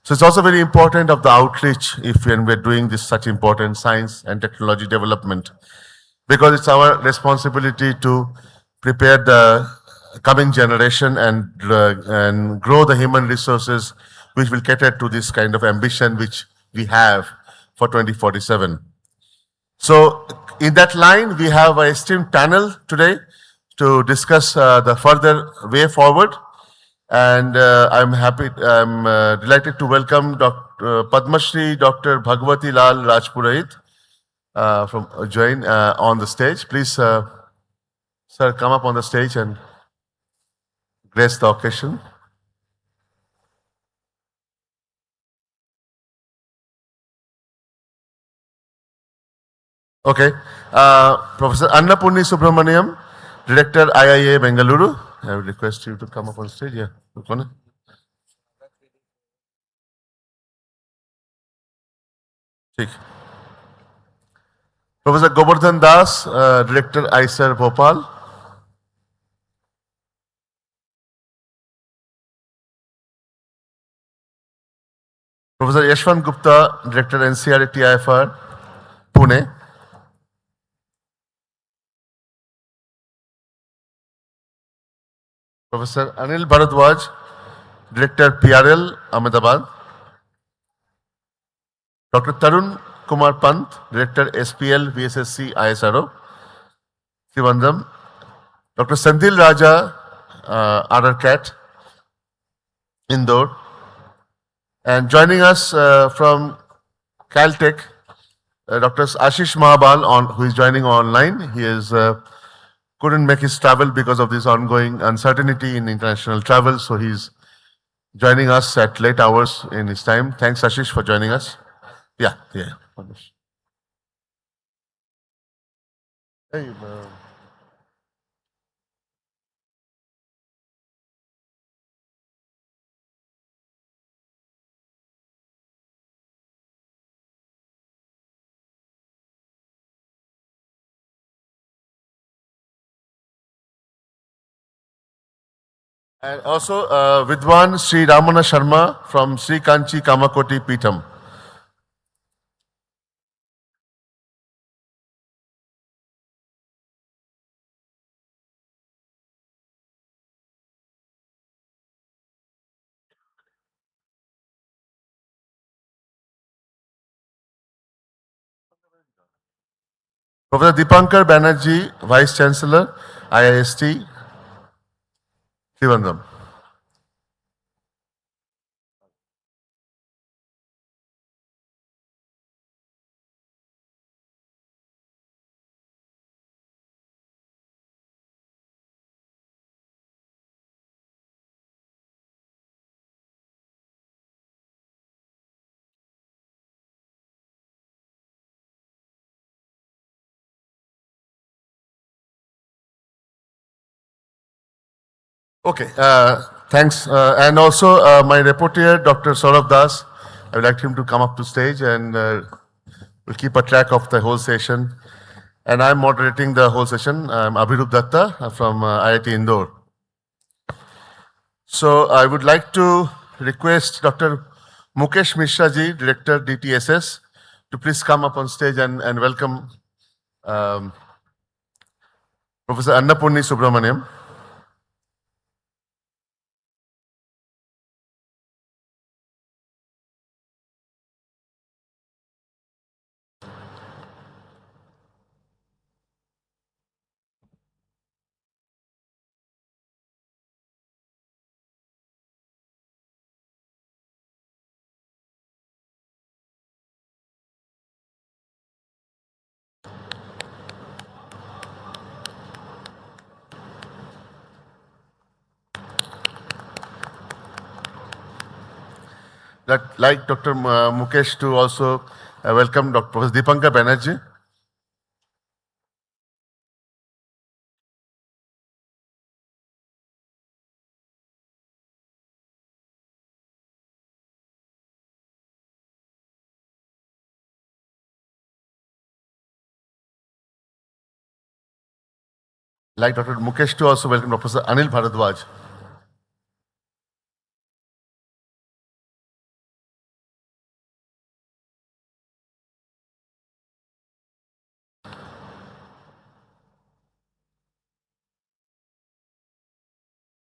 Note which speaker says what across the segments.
Speaker 1: So it's also very important of the outreach if when we're doing this such important science and technology development, because it's our responsibility to prepare the coming generation and grow the human resources which will cater to this kind of ambition which we have for 2047. So in that line, we have a esteemed panel today to discuss the further way forward. And I'm delighted to welcome Dr. Padma Shri Dr. Bhagwati Lal Rajpurohit from join on the stage. Please, sir, come up on the stage and grace the occasion. Okay. Professor Annapurni Subramaniam, Director IIA Bengaluru. I would request you to come up on stage. Yeah. ठीक. Professor Govardhan Das, Director ICER Bhopal. Professor Yashwant Gupta, Director NCR TIFR, Pune. Professor Anil Bharadwaj, Director PRL, Ahmedabad. Dr. Tarun Kumar Pant, Director SPL, VSSC, ISRO, Trivandrum. Dr. Sandil Raja, RRCAT, Indore. And joining us from Caltech, Dr. Ashish Mahabal, who is joining online. He couldn't make his travel because of this ongoing uncertainty in international travel, so he's joining us at late hours in his time. Thanks, Ashish, for joining us. Yeah. Hey, and also Vidwan Sri Ramana Sharma from Sri Kanchi Kamakoti Peetham. Professor Dipankar Banerjee, Vice Chancellor, IIST, Trivandrum. Okay, thanks. And also my reporter, Dr. Saurabh Das, I would like him to come up to stage and we'll keep a track of the whole session. And I'm moderating the whole session. I'm Abhirup Datta from IIT Indore. So I would like to request Dr. Mukesh Mishra ji, Director DTSS, to please come up on stage and welcome Professor Annapurni Subramaniam. Like Dr. Mukesh to also welcome Dr. Professor Dipankar Banerjee. Like Dr. Mukesh to also welcome Professor Anil Bharadwaj.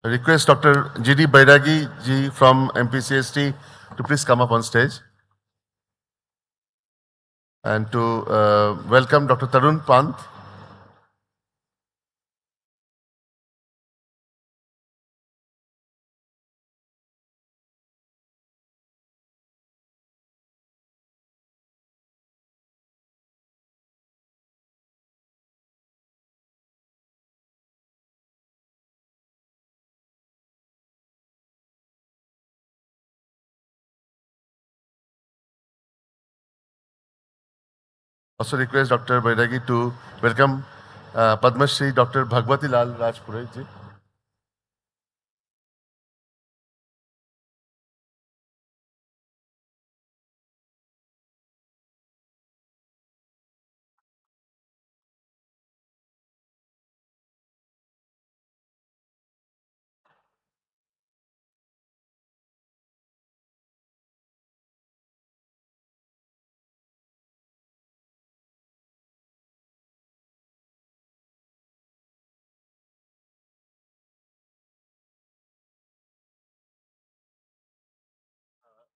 Speaker 1: I request Dr. G.D. Bairagi ji from MPCST to please come up on stage and to welcome Dr. Tarun Pant. Also request Dr. Bairagi to welcome Padma Shri Dr. Bhagwati Lal Rajpurohit ji.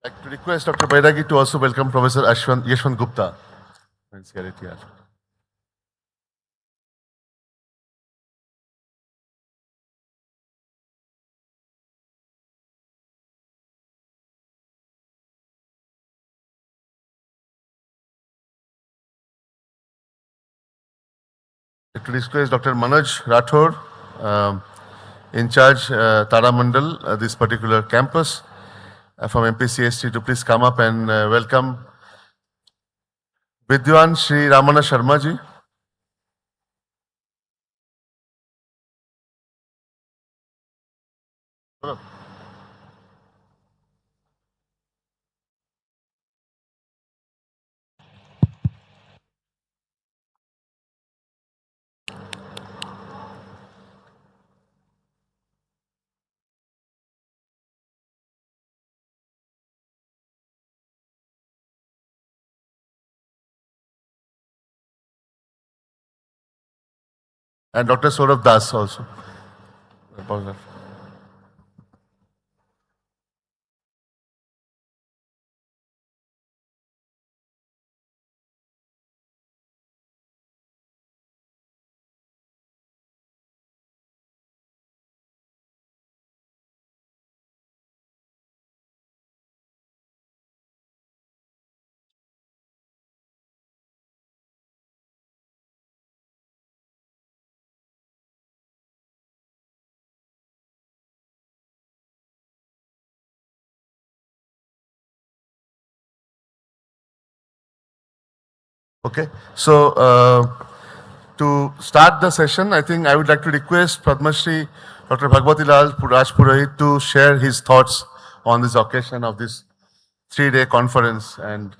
Speaker 1: I'd like to request Dr. Bairagi to also welcome Professor Yashwant Gupta. Let's get it here. I'd like to request Dr. Manoj Rathore, in charge Tara Mandal, this particular campus from MPCST to please come up and welcome Vidwan Sri Ramana Sharma ji. And Dr. Saurabh Das also. Okay, so to start the session, I think I would like to request Padma Shri Dr. Bhagwati Lal Rajpurohit to share his thoughts on this occasion of this 3-day conference. And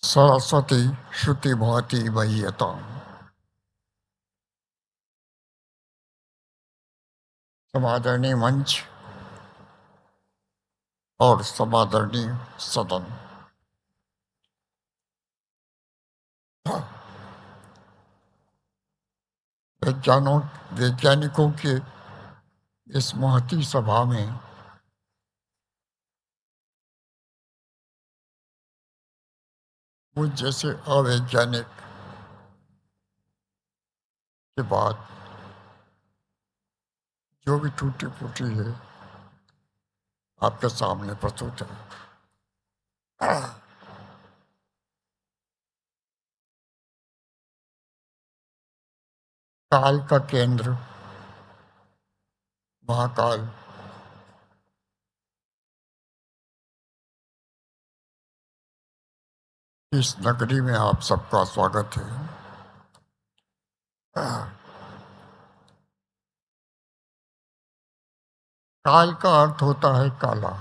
Speaker 2: Saraswati श्रुति भवती वह्यताम्। समादरणीय मंच और समादरणीय सदन, वैज्ञानिकों के इस महती सभा में मुझ जैसे अवैज्ञानिक के बाद जो भी टूटी फूटी है आपके सामने प्रस्तुत है। काल का केंद्र महाकाल, इस नगरी में आप सबका स्वागत है। काल का अर्थ होता है काला।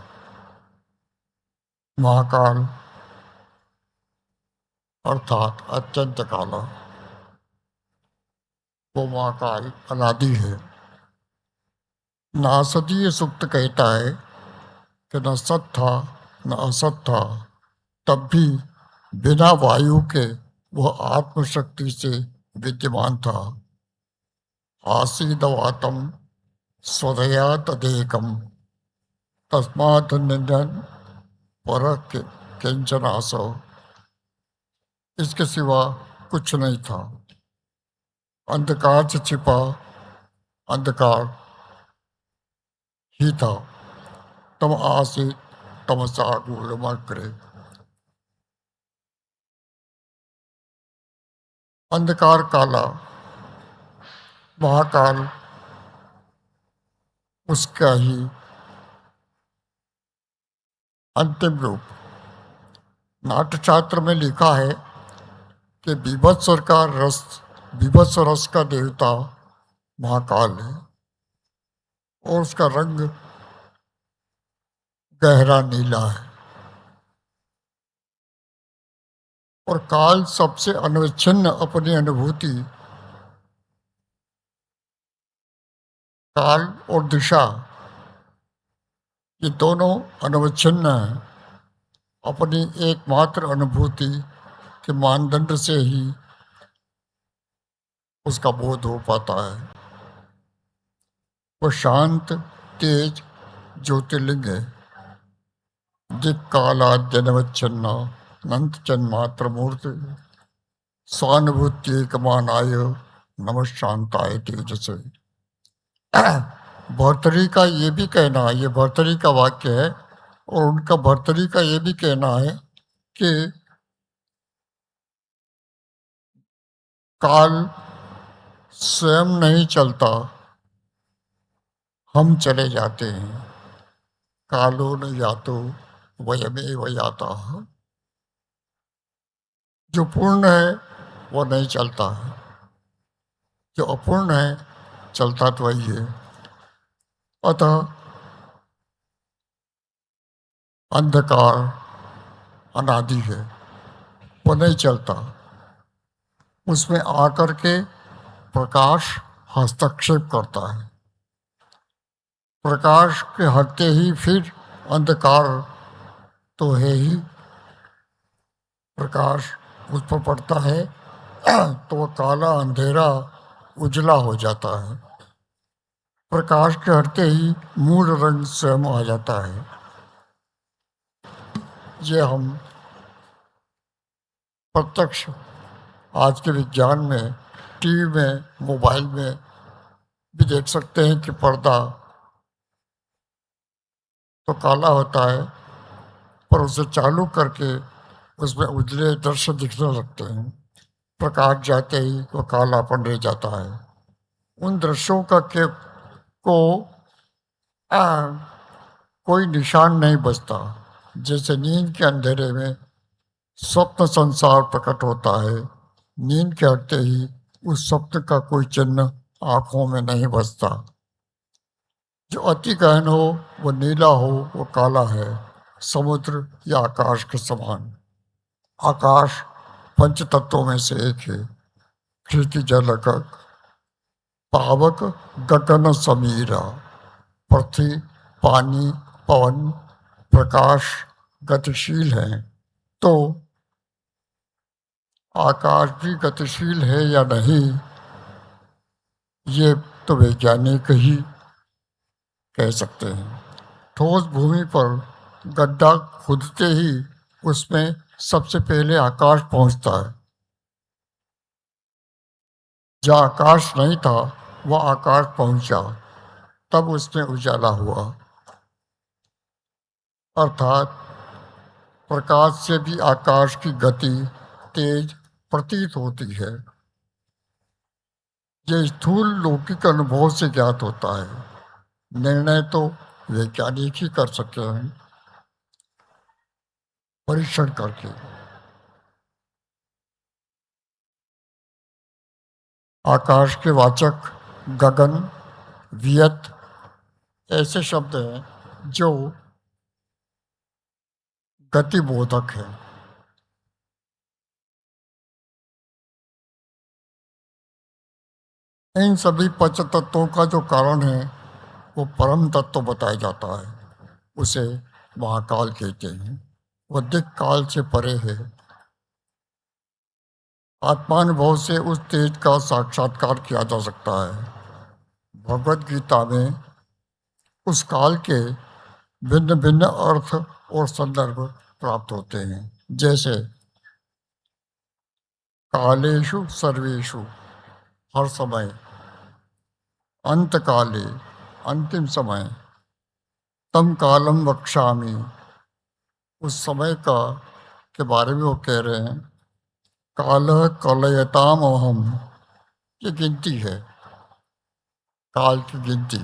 Speaker 2: महाकाल अर्थात अत्यंत काला, वो महाकाल अनादि है। नासदीय सूक्त कहता है कि न सत था न असत था, तब भी बिना वायु के वह आत्मशक्ति से विद्यमान था। आसीदवातम स्वदया तदेकम तस्मात् निंदन पर किंचन आसो, इसके सिवा कुछ नहीं था। अंधकार से छिपा अंधकार ही था। तम आसीत तमसा करे। अंधकार काला, महाकाल उसका ही अंतिम रूप। नाट्यशास्त्र में लिखा है कि बीभत्स रस का देवता महाकाल है और उसका रंग गहरा नीला है। और काल सबसे अनविच्छिन्न अपनी अनुभूति, काल और दिशा ये दोनों अनविच्छिन्न हैं। अपनी एकमात्र अनुभूति के मानदंड से ही उसका बोध हो पाता है। वो शांत तेज ज्योतिर्लिंग है। दिक्कालाद्यनवच्छिन्ना अनंत जन्मात्र मूर्ति स्वानुभूति एकमानाय नमः शांताय तेजसे। भर्तृहरि का ये भी कहना है, ये भर्तृहरि का वाक्य है, और उनका भर्तृहरि का ये भी कहना है कि काल स्वयं नहीं चलता, हम चले जाते हैं। कालो न यातो वयमेव याता। जो पूर्ण है वो नहीं चलता है, जो अपूर्ण है चलता तो वही है। अतः अंधकार अनादि है, वो नहीं चलता। उसमें आकर के प्रकाश हस्तक्षेप करता है। प्रकाश के हटते ही फिर अंधकार तो है ही। प्रकाश उस पर पड़ता है तो वह काला अंधेरा उजला हो जाता है। प्रकाश के हटते ही मूल रंग स्वयं आ जाता है। ये हम प्रत्यक्ष आज के विज्ञान में, टीवी में, मोबाइल में भी देख सकते हैं कि पर्दा तो काला होता है, पर उसे चालू करके उसमें उजले दृश्य दिखने लगते हैं। प्रकाश जाते ही वो कालापन रह जाता है। उन दृश्यों का कोई निशान नहीं बचता। जैसे नींद के अंधेरे में स्वप्न संसार प्रकट होता है, नींद के हटते ही उस स्वप्न का कोई चिन्ह आंखों में नहीं बचता। जो अति गहन हो वो नीला हो, वो काला है, समुद्र या आकाश के समान। आकाश पंच तत्वों में से एक है। क्षिति जलक पावक गगन समीरा। पृथ्वी, पानी, पवन, प्रकाश गतिशील हैं, तो आकाश भी गतिशील है या नहीं, ये तो वैज्ञानिक ही कह सकते हैं। ठोस भूमि पर गड्ढा खुदते ही उसमें सबसे पहले आकाश पहुंचता है। जहाँ आकाश नहीं था वह आकाश पहुंचा, तब उसमें उजाला हुआ। अर्थात प्रकाश से भी आकाश की गति तेज प्रतीत होती है। ये स्थूल लौकिक अनुभव से ज्ञात होता है। निर्णय तो वैज्ञानिक ही कर सकते हैं परीक्षण करके। आकाश के वाचक गगन, वियत ऐसे शब्द हैं जो गतिबोधक है। इन सभी पंच तत्वों का जो कारण है वो परम तत्व बताया जाता है। उसे महाकाल कहते हैं। वह दिक् काल से परे है। आत्मानुभव से उस तेज का साक्षात्कार किया जा सकता है। भगवद गीता में उस काल के भिन्न भिन्न अर्थ और संदर्भ प्राप्त होते हैं। जैसे कालेषु सर्वेषु, हर समय, अंत काले, अंतिम समय, तम कालम वक्ष्यामि, उस समय का के बारे में वो कह रहे हैं। काल कलयताम अहम, ये गिनती है, काल की गिनती।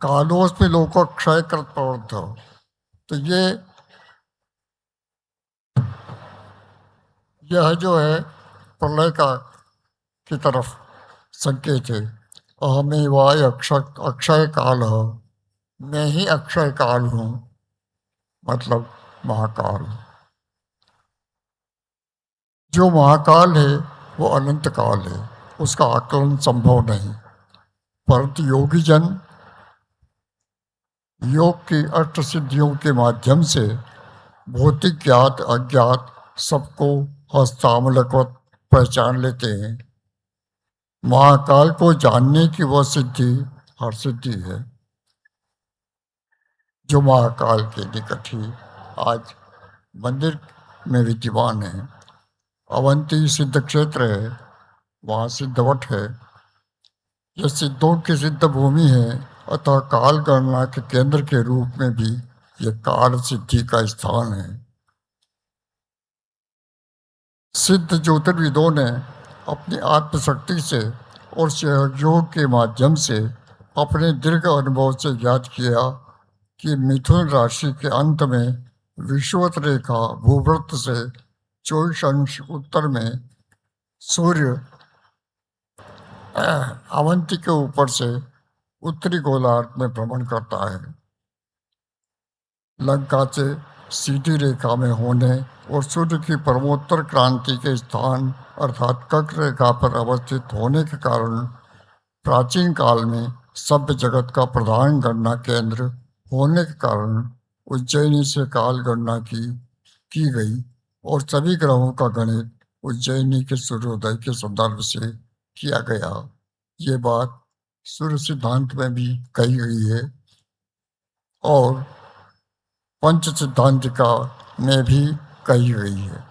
Speaker 2: कालोस में लोको क्षय कृत प्रवृत्त हो, तो यह जो है प्रलय का की तरफ संकेत है। अहमेवाय अक्षय काल हो, मैं ही अक्षय काल हूँ, मतलब महाकाल। जो महाकाल है वो अनंत काल है, उसका आकलन संभव नहीं। परंतु योगी जन योग की अष्ट सिद्धियों के माध्यम से भौतिक ज्ञात अज्ञात सबको हस्तामलकवत पहचान लेते हैं। महाकाल को जानने की वह सिद्धि हर सिद्धि है जो महाकाल के निकट ही आज मंदिर में विद्यमान है। अवंती सिद्ध क्षेत्र है, वहाँ सिद्धवट है। यह सिद्धों की सिद्ध भूमि है, अतः काल गणना के केंद्र के रूप में भी यह काल सिद्धि का स्थान है। सिद्ध ज्योतिर्विदों ने अपनी आत्मशक्ति से और सहयोग के माध्यम से अपने दीर्घ अनुभव से ज्ञात किया कि मिथुन राशि के अंत में विषुवत रेखा भूवृत्त से 24 अंश उत्तर में सूर्य अवंती के ऊपर से उत्तरी गोलार्ध में भ्रमण करता है। लंका से सीधी रेखा में होने और सूर्य की परमोत्तर क्रांति के स्थान अर्थात कर्क रेखा पर अवस्थित होने के कारण प्राचीन काल में सभ्य जगत का प्रधान गणना केंद्र होने के कारण उज्जैनी से काल गणना की गई और सभी ग्रहों का गणित उज्जैनी के सूर्योदय के संदर्भ से किया गया। ये बात सूर्य सिद्धांत में भी कही गई है और पंच सिद्धांतिका में भी कही गई है।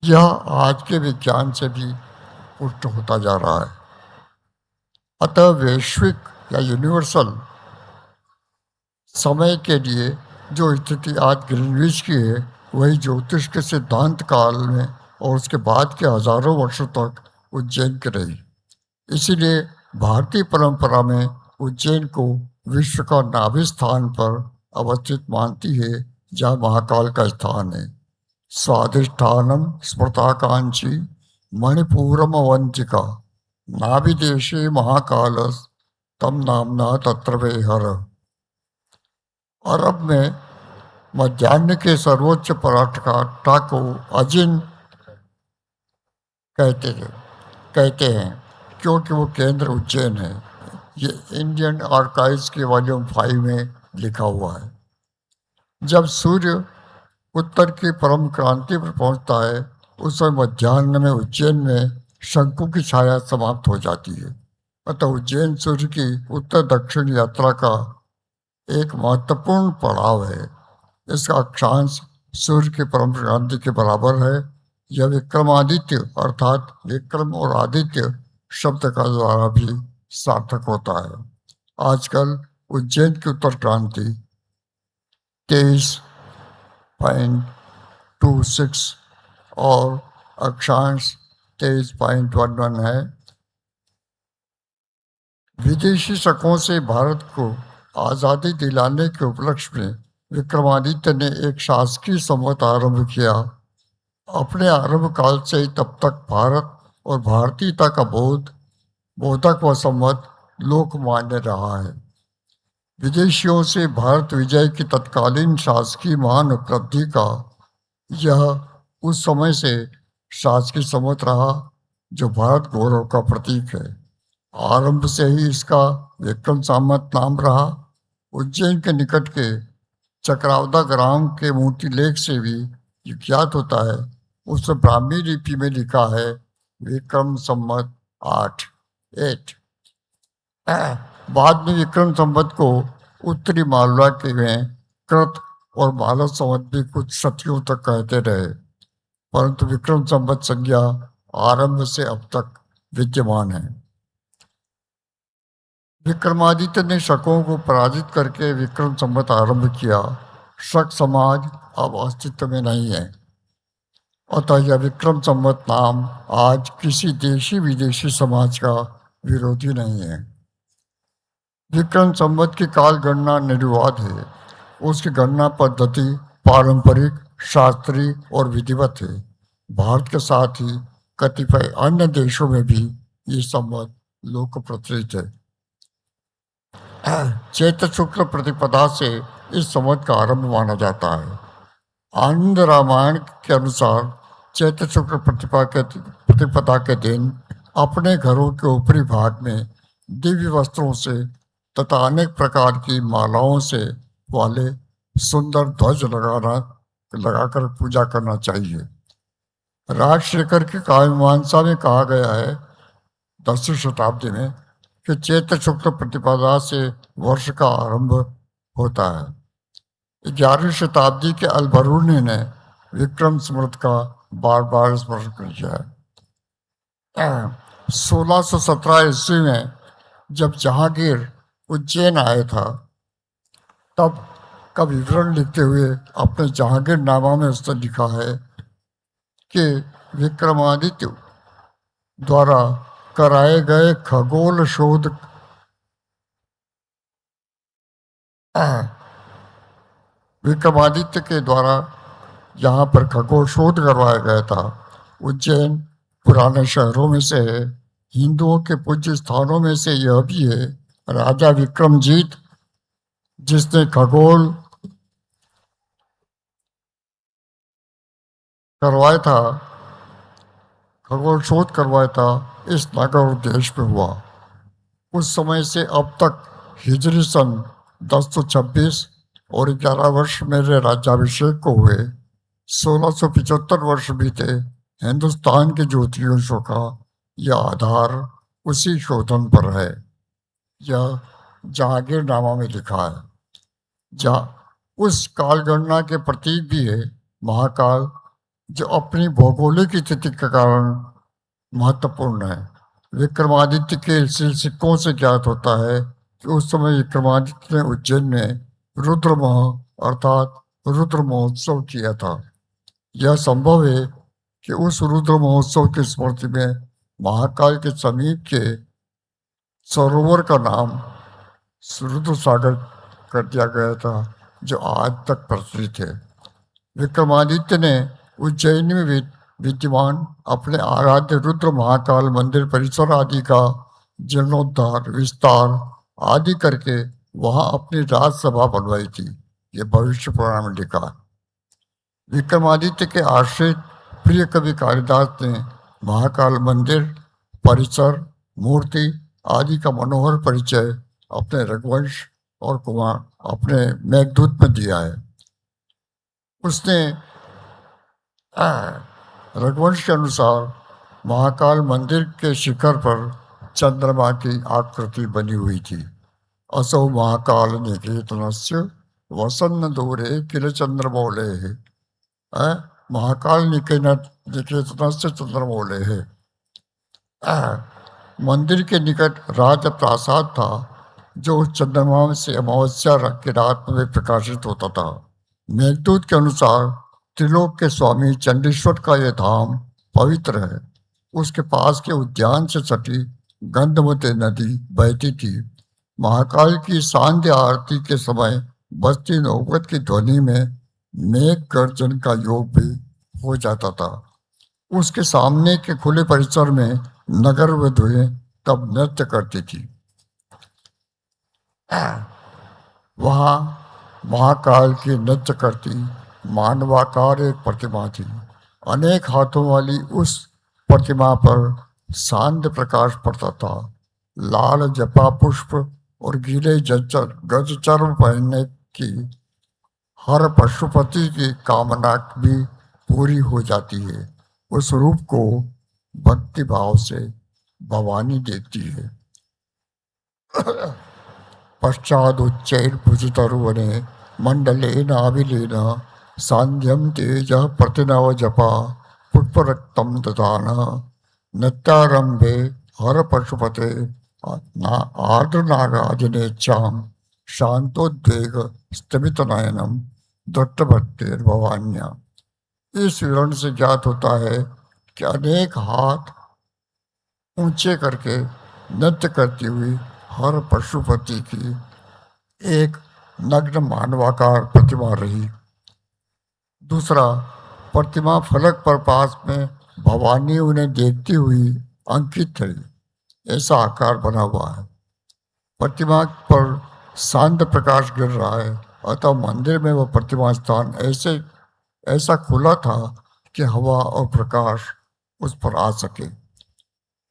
Speaker 2: यह आज के विज्ञान से भी पुष्ट होता जा रहा है। अतः वैश्विक या यूनिवर्सल समय के लिए जो स्थिति आज ग्रीनविच की है वही ज्योतिष के सिद्धांत काल में और उसके बाद के हजारों वर्षों तक उज्जैन की रही। इसीलिए भारतीय परंपरा में उज्जैन को विश्व का नाभि स्थान पर अवस्थित मानती है, जहाँ महाकाल का स्थान है। स्वाधिष्ठानम स्मृताकांक्षी मणिपुरम अवंतिका नाभिदेशे महाकालस तम नामना तत्र वेहर। अरब में मध्यान्ह के सर्वोच्च पराकाष्ठा को अजिन कहते हैं क्योंकि वो केंद्र उज्जैन है। ये इंडियन आर्काइव्स के वॉल्यूम 5 में लिखा हुआ है। जब सूर्य उत्तर की परम क्रांति पर पहुंचता है उस समय मध्यान्ह में उज्जैन में शंकु की छाया समाप्त हो जाती है। अतः उज्जैन सूर्य की उत्तर दक्षिण यात्रा का एक महत्वपूर्ण पड़ाव है। इसका अक्षांश सूर्य की परम क्रांति के बराबर है। यह विक्रमादित्य अर्थात विक्रम और आदित्य शब्द का द्वारा भी सार्थक होता है। आजकल उज्जैन की उत्तर क्रांति 23.26 और अक्षांश 23.11 है। विदेशी शकों से भारत को आज़ादी दिलाने के उपलक्ष्य में विक्रमादित्य ने एक शासकीय संवत आरंभ किया। अपने आरंभ काल से ही तब तक भारत और भारतीयता का बोधक व संवत लोकमान्य रहा है। विदेशियों से भारत विजय की तत्कालीन शासकीय महान उपलब्धि का यह उस समय से शासकीय संवत रहा जो भारत गौरव का प्रतीक है। आरंभ से ही इसका विक्रम संवत नाम रहा। उज्जैन के निकट के चक्रावदा ग्राम के मूर्ति लेख से भी ज्ञात होता है। उस ब्राह्मी लिपि में लिखा है विक्रम संवत 8। बाद में विक्रम संवत को उत्तरी मालवा के में कृत और मालव संवत भी कुछ सदियों तक कहते रहे, परंतु विक्रम संवत संज्ञा आरंभ से अब तक विद्यमान है। विक्रमादित्य ने शकों को पराजित करके विक्रम संवत आरंभ किया। शक समाज अब अस्तित्व में नहीं है, अतः यह विक्रम संवत नाम आज किसी देशी विदेशी समाज का विरोधी नहीं है। विक्रम संवत की काल गणना निर्विवाद है। उसकी गणना पद्धति पारंपरिक, शास्त्रीय और विधिवत है। भारत के साथ ही कतिपय अन्य देशों में भी ये संवत लोक प्रचलित है। चैत्र शुक्ल प्रतिपदा से इस संवत का आरंभ माना जाता है। आनंद रामायण के अनुसार चैत्र शुक्ल प्रतिपदा के दिन अपने घरों के ऊपरी भाग में दिव्य वस्त्रों से तथा अनेक प्रकार की मालाओं से वाले सुंदर ध्वज लगाकर पूजा करना चाहिए। राजशेखर की काव्यमीमांसा में कहा गया है 10वीं शताब्दी में कि चैत्र शुक्ल प्रतिपदा से वर्ष का आरंभ होता है। 11वीं शताब्दी के अलबरूनी ने विक्रम संवत का बार बार स्मरण किया है। 1617 ईस्वी में जब जहांगीर उज्जैन आया था, तब का विवरण लिखते हुए अपने जहांगीर नामा में उसने लिखा है कि विक्रमादित्य द्वारा कराए गए खगोल शोध विक्रमादित्य के द्वारा यहाँ पर खगोल शोध करवाया गया था। उज्जैन पुराने शहरों में से है। हिंदुओं के पूज्य स्थानों में से यह भी है। राजा विक्रमजीत जिसने खगोल शोध करवाया था, इस नगर और देश में हुआ। उस समय से अब तक हिजरी सन 1026 और 11 वर्ष मेरे राज्याभिषेक को हुए 1675 वर्ष बीते। हिंदुस्तान के ज्योतिषों का यह आधार उसी शोधन पर है। यह जहांगीरनामा में लिखा है। उस काल गणना के प्रतीक भी है महाकाल, जो अपनी भौगोलिक स्थिति के कारण महत्वपूर्ण है। विक्रमादित्य के सिक्कों से ज्ञात होता है कि उस समय विक्रमादित्य ने उज्जैन में रुद्रमोह अर्थात रुद्र महोत्सव किया था। यह संभव है कि उस रुद्र महोत्सव की स्मृति में महाकाल के समीप के सरोवर का नाम रुद्र सागर कर दिया गया था, जो आज तक प्रचलित है। विक्रमादित्य ने उज्जैन में विद्यमान अपने आराध्य रुद्र महाकाल मंदिर परिसर आदि का जीर्णोद्धार, विस्तार आदि करके वहां अपनी राजसभा बनवाई थी। ये भविष्य पुराण में लिखा। विक्रमादित्य के आश्रित प्रिय कवि कालिदास ने महाकाल मंदिर परिसर, मूर्ति आदि का मनोहर परिचय अपने रघुवंश और कुमार अपने मेघदूत में दिया है। उसने रघुवंश के अनुसार महाकाल मंदिर के शिखर पर चंद्रमा की आकृति बनी हुई थी। असौ महाकाल निकेतनस्य वसन्न दूरे किल चंद्रमौले। महाकाल निकेतन से चंद्रमौले है। मंदिर के निकट राज प्रासाद था, जो उस चंद्रमा से अमावस्या की रात में प्रकाशित होता था। मेघदूत के अनुसार त्रिलोक के स्वामी चंडीश्वर का यह धाम पवित्र है। उसके पास के उद्यान से सटी गंधमती नदी बहती थी। महाकाल की सांध्य आरती के समय बजती नौबत की ध्वनि में मेघ गर्जन का योग भी हो जाता था। उसके सामने के खुले परिसर में नगर वधुएं तब नृत्य करती थी। वहां महाकाल की नृत्य करती मानवाकार एक प्रतिमा थी। अनेक हाथों वाली उस प्रतिमा पर शांत प्रकाश पड़ता था। लाल जपा पुष्प और गीले गज चर्म पहनने की हर पशुपति की कामना भी पूरी हो जाती है। उस रूप को भक्ति भाव से भवानी देखती है। पश्चाद उच्चैर भुजतरुवने मंडले नाविलीन सांध्यम तेज प्रतिनव जपा पुष्परक्तम ददान नृत्यारंभे हर पशुपते आर्द्र नागाजनेच्छाम शांतोद्वेग स्तमित नयनम दत्तभट्टेर भवान्या। इस विवरण से ज्ञात होता है कि अनेक हाथ ऊंचे करके नृत्य करती हुई हर पशुपति की एक नग्न मानवाकार प्रतिमा रही। दूसरा, प्रतिमा फलक पर पास में भवानी उन्हें देखती हुई अंकित रही। ऐसा आकार बना हुआ है। प्रतिमा पर शांत प्रकाश गिर रहा है, अतः मंदिर में वह प्रतिमा स्थान ऐसा खुला था कि हवा और प्रकाश उस पर आ सके।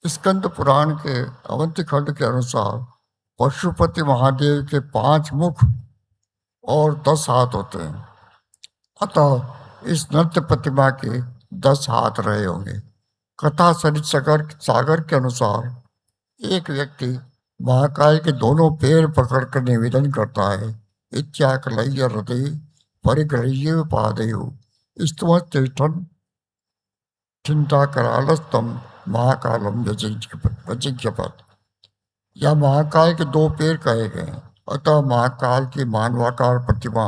Speaker 2: स्कंद पुराण के अवंती खंड के अनुसार पशुपति महादेव के 5 मुख और 10 हाथ होते हैं, अतः इस नृत्य प्रतिमा के 10 हाथ रहे होंगे। कथा सरित सागर के अनुसार एक व्यक्ति महाकाल के दोनों पैर पकड़कर निवेदन करता है, इत्याकलय्य हृदय परिग्रह्य पादयो स्तुतिष्ठन् चिंता करालस्तम महाकालम यजिज्ञपत। यह महाकाल के 2 पैर कहे गए, अतः महाकाल की मानवाकार प्रतिमा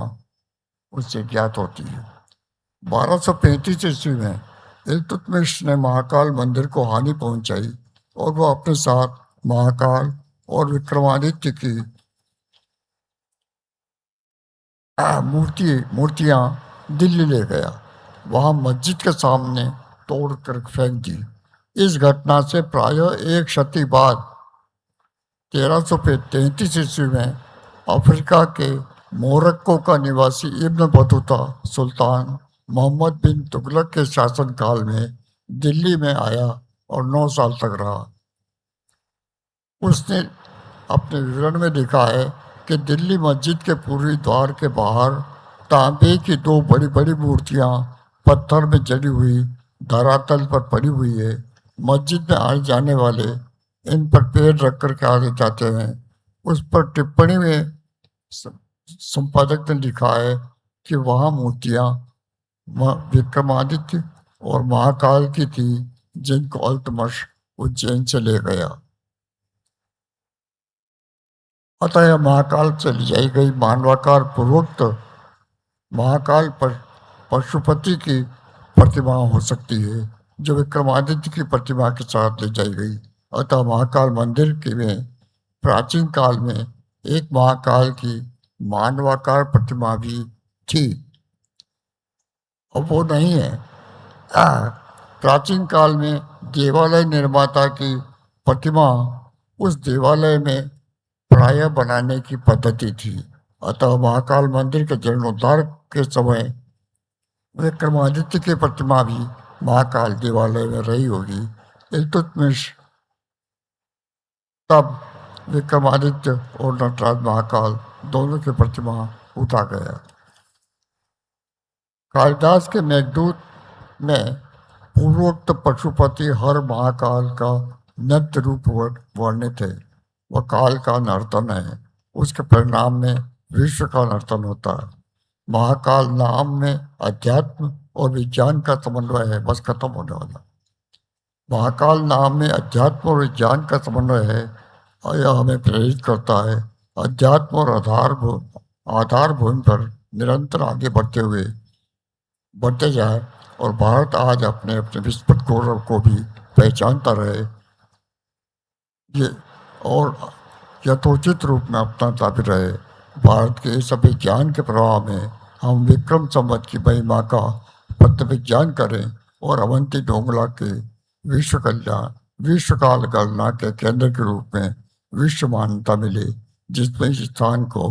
Speaker 2: उससे ज्ञात होती है। 1235 ईस्वी में इल्तुतमिश ने महाकाल मंदिर को हानि पहुंचाई और वह अपने साथ महाकाल और विक्रमादित्य की मूर्तियां दिल्ली ले गया। वहां मस्जिद के सामने तोड़कर फेंक दी। इस घटना से प्रायः 1 शती बाद 1333 ईस्वी में अफ्रीका के मोरक्को का निवासी इब्न बतूता सुल्तान मोहम्मद बिन तुगलक के शासनकाल में दिल्ली में आया और 9 साल तक रहा। उसने अपने विवरण में लिखा है कि दिल्ली मस्जिद के पूर्वी द्वार के बाहर तांबे की 2 बड़ी बड़ी मूर्तियां पत्थर में जड़ी हुई धरातल पर पड़ी हुई है। मस्जिद में आने जाने वाले इन पर पैर रख कर के आगे जाते हैं। उस पर टिप्पणी में संपादक ने लिखा है कि वहाँ मूर्तियां विक्रमादित्य और महाकाल की थी, जिनको अल्तमश उज्जैन से ले गया। अतः यह महाकाल से ले जाई गई मानवाकार पूर्वोक्त महाकाल पर पशुपति की प्रतिमा हो सकती है, जो विक्रमादित्य की प्रतिमा के साथ ले जाई गई। अतः महाकाल मंदिर के में प्राचीन काल में एक महाकाल की मानवाकार प्रतिमा भी थी। अब वो नहीं है। प्राचीन काल में देवालय निर्माता की प्रतिमा उस देवालय में प्रायः बनाने की पद्धति थी। अतः महाकाल मंदिर के जीर्णोद्धार के समय विक्रमादित्य की प्रतिमा भी महाकाल देवालय में रही होगी। इल्तुतमिश तब विक्रमादित्य और नटराज महाकाल दोनों की प्रतिमा उठा गया। कालिदास के मेघदूत में पूर्वोक्त पशुपति हर महाकाल का नृत्य रूप वर्णित है। वह काल का नर्तन है, उसके परिणाम में विश्व का नर्तन होता है। महाकाल नाम में अध्यात्म और विज्ञान का समन्वय है, बस खत्म होने वाला। महाकाल नाम में अध्यात्म और विज्ञान का समन्वय है और यह हमें प्रेरित करता है अध्यात्म और आधारभूमि पर निरंतर आगे बढ़ते जाए और भारत आज अपने अपने विस्फोट गौरव को भी पहचानता रहे ये और यथोचित रूप में अपनाता भी रहे। भारत के इस अभिज्ञान के प्रवाह में हम विक्रम संवत की महिमा का पद विज्ञान करें और अवंती डोंगला के विश्वकाल गणना के केंद्र के रूप में विश्व मान्यता मिले, जिसमें इस स्थान को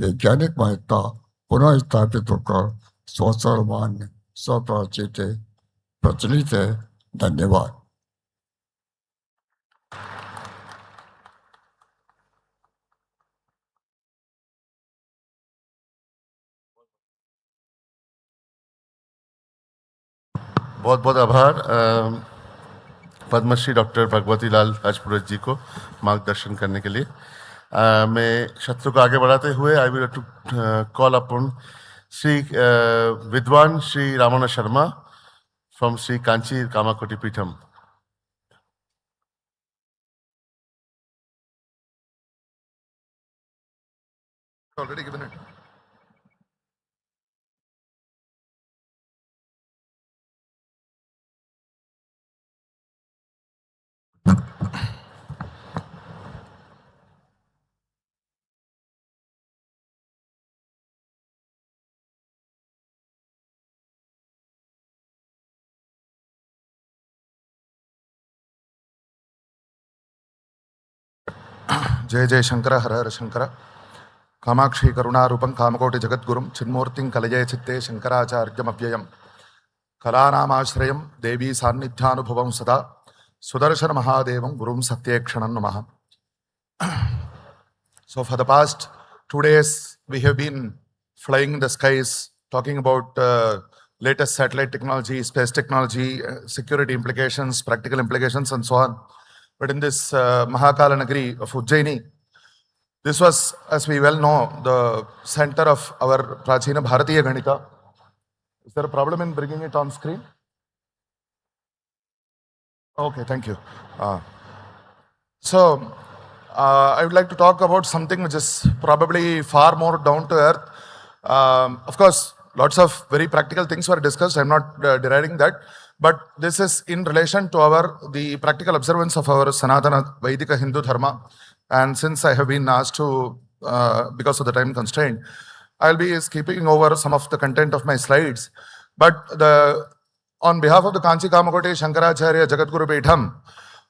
Speaker 2: वैज्ञानिक महत्ता पुनः स्थापित होकर स्वसर्वमान्य प्रचलित है। धन्यवाद।
Speaker 1: बहुत बहुत आभार पद्मश्री डॉक्टर भगवती लाल राजपुरोहित जी को मार्गदर्शन करने के लिए। मैं सत्र को आगे बढ़ाते हुए I will to call upon Shri Vidwan Shri Ramana Sharma from Shri Kanchi Kamakoti Peetham.
Speaker 3: Already given it. जय जय शंकर हर हर शंकर कामाक्षी करुणारूपं कामकोटि जगद्गुरुं चिन्मूर्तिं कलये चित्ते शंकराचार्यमव्ययम् कलानामाश्रयं देवी सान्निध्यानुभवं सदा सुदर्शन महादेवं गुरुं सत्येक्षणं नमः। So for the past 2 days we have been flying in the skies talking about latest satellite technology, space technology, security implications, practical implications and so on. But in this Mahakala Nagari of Ujjaini, this was, as we well know, the center of our Prachina Bharatiya Ganita. Is there a problem in bringing it on screen? Okay, thank you. So, I would like to talk about something which is probably far more down to earth. Of course, lots of very practical things were discussed. I'm not deriding that. But this is in relation to the practical observance of our Sanatana Vaidika Hindu Dharma. And since I have been asked to, because of the time constraint, I'll be skipping over some of the content of my slides. But on behalf of the Kanchi Kamakoti Shankaracharya Jagadguru Pitham,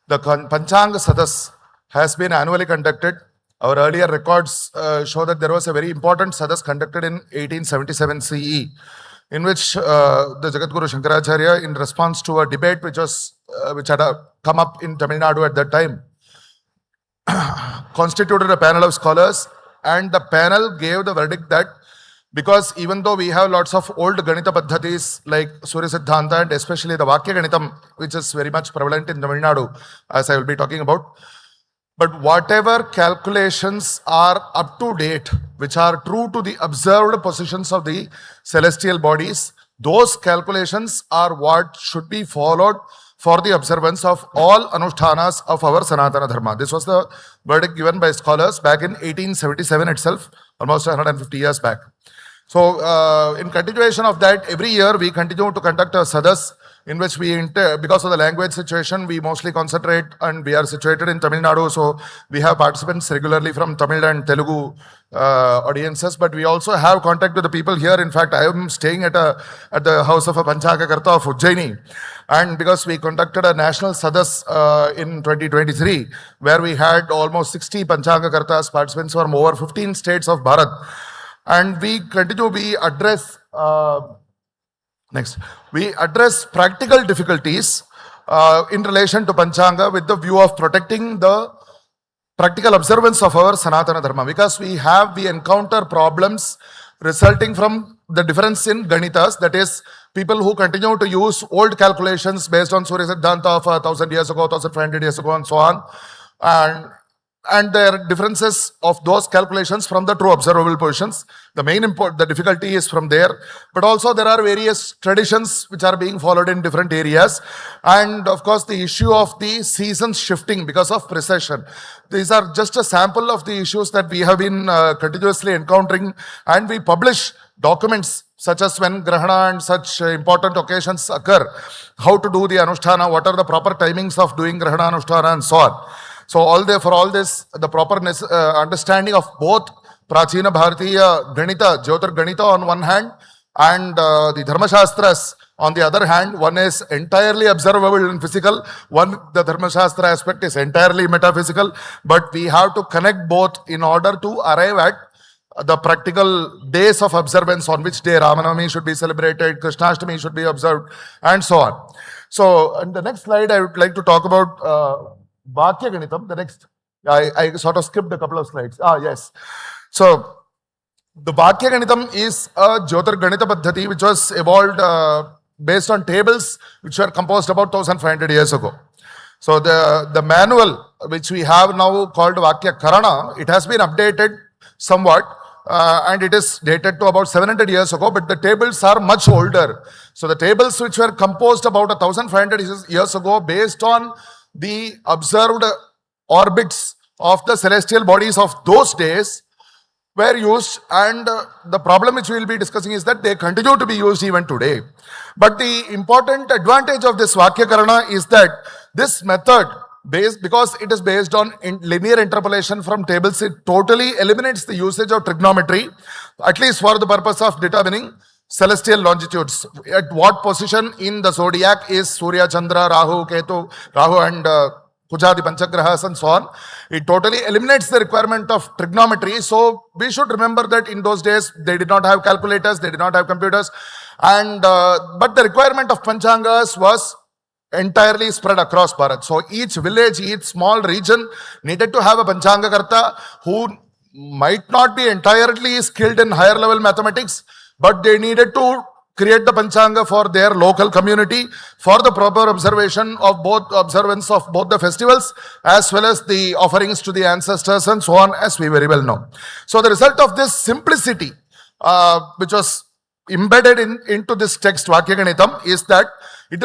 Speaker 3: the Panchanga Sadas has been annually conducted. Our earlier records show that there was a very important Sadas conducted in 1877 CE, in which the Jagadguru Shankaracharya, in response to a debate which had come up in Tamil Nadu at that time, constituted a panel of scholars, and the panel gave the verdict that because even though we have lots of old Ganita Paddhatis like Surya Siddhanta and especially the Vakya Ganitam, which is very much prevalent in Tamil Nadu, as I will be talking about, but whatever calculations are up to date, which are true to the observed positions of the celestial bodies, those calculations are what should be followed for the observance of all anushtanas of our Sanatana Dharma. This was the verdict given by scholars back in 1877 itself, almost 150 years back. So, in continuation of that, every year we continue to conduct a Sadas in which because of the language situation, we mostly concentrate, and we are situated in Tamil Nadu, so we have participants regularly from Tamil and Telugu audiences, but we also have contact with the people here. In fact, I am staying at the house of a Panchaka Karta of Ujjaini, and because we conducted a national Sadas in 2023, where we had almost 60 Panchaka Kartas, participants from over 15 states of Bharat, and we address practical difficulties in relation to Panchanga with the view of protecting the practical observance of our Sanatana Dharma, because we encounter problems resulting from the difference in Ganitas, that is, people who continue to use old calculations based on Surya Siddhanta of 1,000 years ago, 1,500 years ago, and so on. And and their differences of those calculations from the true observable positions. The difficulty is from there, but also there are various traditions which are being followed in different areas. And of course, the issue of the seasons shifting because of precession. These are just a sample of the issues that we have been continuously encountering, and we publish documents such as when Grahana and such important occasions occur, how to do the Anushtana, what are the proper timings of doing Grahana Anushtana and so on. So for all this, the proper understanding of both Prachina Bharatiya Ganita, Jyotir Ganita on one hand, and the Dharma Shastras on the other hand. One is entirely observable and physical, the Dharma Shastra aspect is entirely metaphysical, but we have to connect both in order to arrive at the practical days of observance on which day Ramanavami should be celebrated, Krishnashtami should be observed, and so on. So, in the next slide, I would like to talk about Vakya Ganitam. The next, I sort of skipped a couple of slides. Yes. So, the Vakya Ganitam is a Jyotir Ganita Paddhati which was evolved based on tables which were composed about 1500 years ago. So, the manual which we have now called Vakya Karana, it has been updated somewhat. And it is dated to about 700 years ago, but the tables are much older. So the tables which were composed about 1500 years ago based on the observed orbits of the celestial bodies of those days were used, and the problem which we will be discussing is that they continue to be used even today. But the important advantage of this Vakya Karana is that this method, because it is based on linear interpolation from tables, it totally eliminates the usage of trigonometry, at least for the purpose of determining celestial longitudes. At what position in the zodiac is Surya, Chandra, Rahu, Ketu, Rahu and Kuja, the Panchagrahas and so on. It totally eliminates the requirement of trigonometry. So we should remember that in those days, they did not have calculators, they did not have computers. And but the requirement of Panchangas was entirely spread across Bharat. So each village, each small region needed to have a Panchanga Karta who might not be entirely skilled in higher level mathematics, but they needed to create the Panchanga for their local community for the proper observation of observance of both the festivals as well as the offerings to the ancestors and so on, as we very well know. So the result of this simplicity, which was embedded into this text Vakya Ganitam, is that it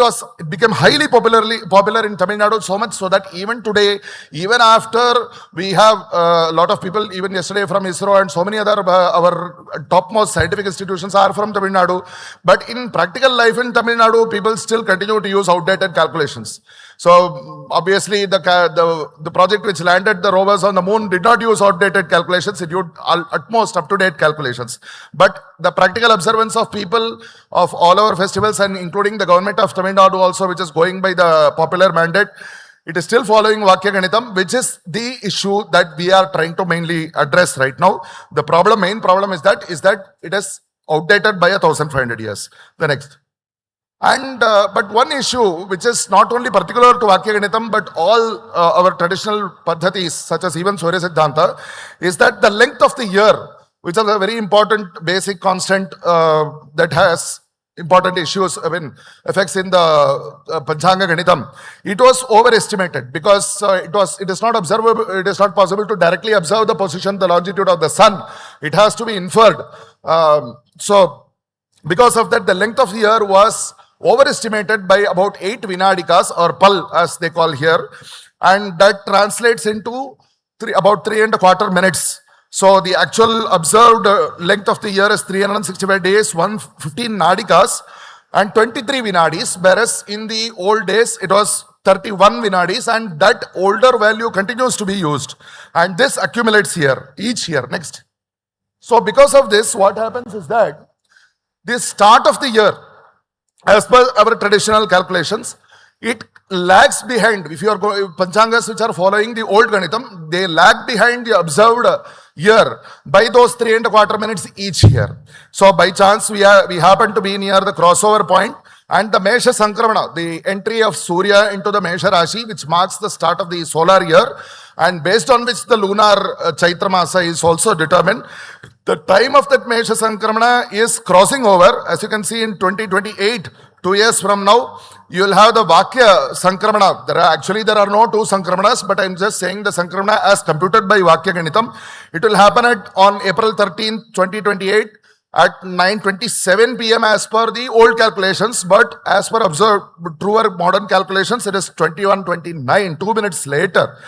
Speaker 3: became highly popular in Tamil Nadu, so much so that even today, even after we have a lot of people, even yesterday from ISRO and so many other our topmost scientific institutions are from Tamil Nadu, but in practical life in Tamil Nadu, people still continue to use outdated calculations. So obviously the project which landed the rovers on the moon did not use outdated calculations, it used at most up-to-date calculations. But the practical observance of people of all our festivals, and including the government of Tamil Nadu also, which is going by the popular mandate, it is still following Vakya Ganitam, which is the issue that we are trying to mainly address right now. The main problem is that it is outdated by 1500 years. The next. And but one issue which is not only particular to Vakya Ganitam but all our traditional paddhatis such as even Surya Siddhanta is that the length of the year, which is a very important basic constant that has important issues, effects in the Panchanga Ganitam, it was overestimated because it is not observable, it is not possible to directly observe the position, the longitude of the sun. It has to be inferred. So because of that, the length of the year was overestimated by about 8 vinadikas or pal as they call here, and that translates into about 3¼ minutes. So the actual observed length of the year is 365 days, 115 nadikas and 23 vinadis, whereas in the old days it was 31 vinadis, and that older value continues to be used, and this accumulates here each year. Next. So because of this, what happens is that the start of the year, as per our traditional calculations, it lags behind. If you are going Panchangas which are following the old Ganitam, they lag behind the observed year by those 3¼ minutes each year. So by chance we happen to be near the crossover point, and the Mesha Sankramana, the entry of Surya into the Mesha Rashi, which marks the start of the solar year, and based on which the lunar Chaitra Masa is also determined. The time of that Mesha Sankramana is crossing over, as you can see in 2028, 2 years from now. you will have the Vakya Sankramana. There are no two Sankramanas, but I'm just saying the Sankramana as computed by Vakya Ganitam. It will happen on April 13th, 2028 at 9:27 p.m. as per the old calculations, but as per observed truer modern calculations, it is 21:29, 2 minutes later.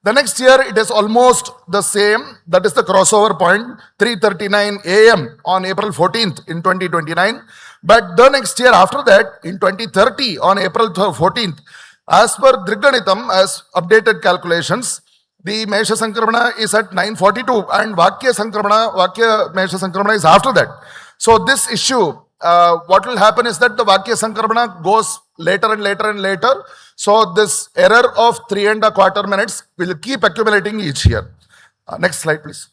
Speaker 3: The next year, it is almost the same. That is the crossover point, 3:39 a.m. on April 14th in 2029. But the next year after that, in 2030, on April 14th, as per Driganitam, as updated calculations, the Mesha Sankramana is at 9:42 and Vakya Mesha Sankramana is after that. So this issue, what will happen is that the Vakya Sankramana goes later and later and later. So this error of 3¼ minutes will keep accumulating each year. Next slide, please.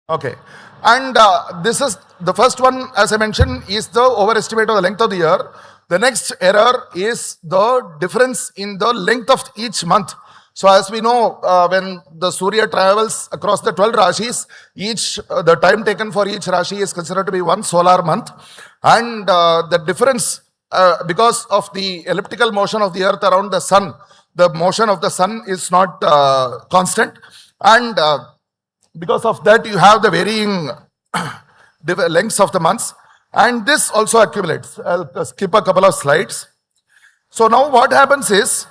Speaker 3: Okay. And this is the first one, as I mentioned, is the overestimate of the length of the year. The next error is the difference in the length of each month. So as we know, when the Surya travels across the 12 Rashis, the time taken for each Rashi is considered to be one solar month. And the difference, because of the elliptical motion of the earth around the sun, the motion of the sun is not constant. And because of that, you have the varying lengths of the months. And this also accumulates. I'll skip a couple of slides. So now what happens is,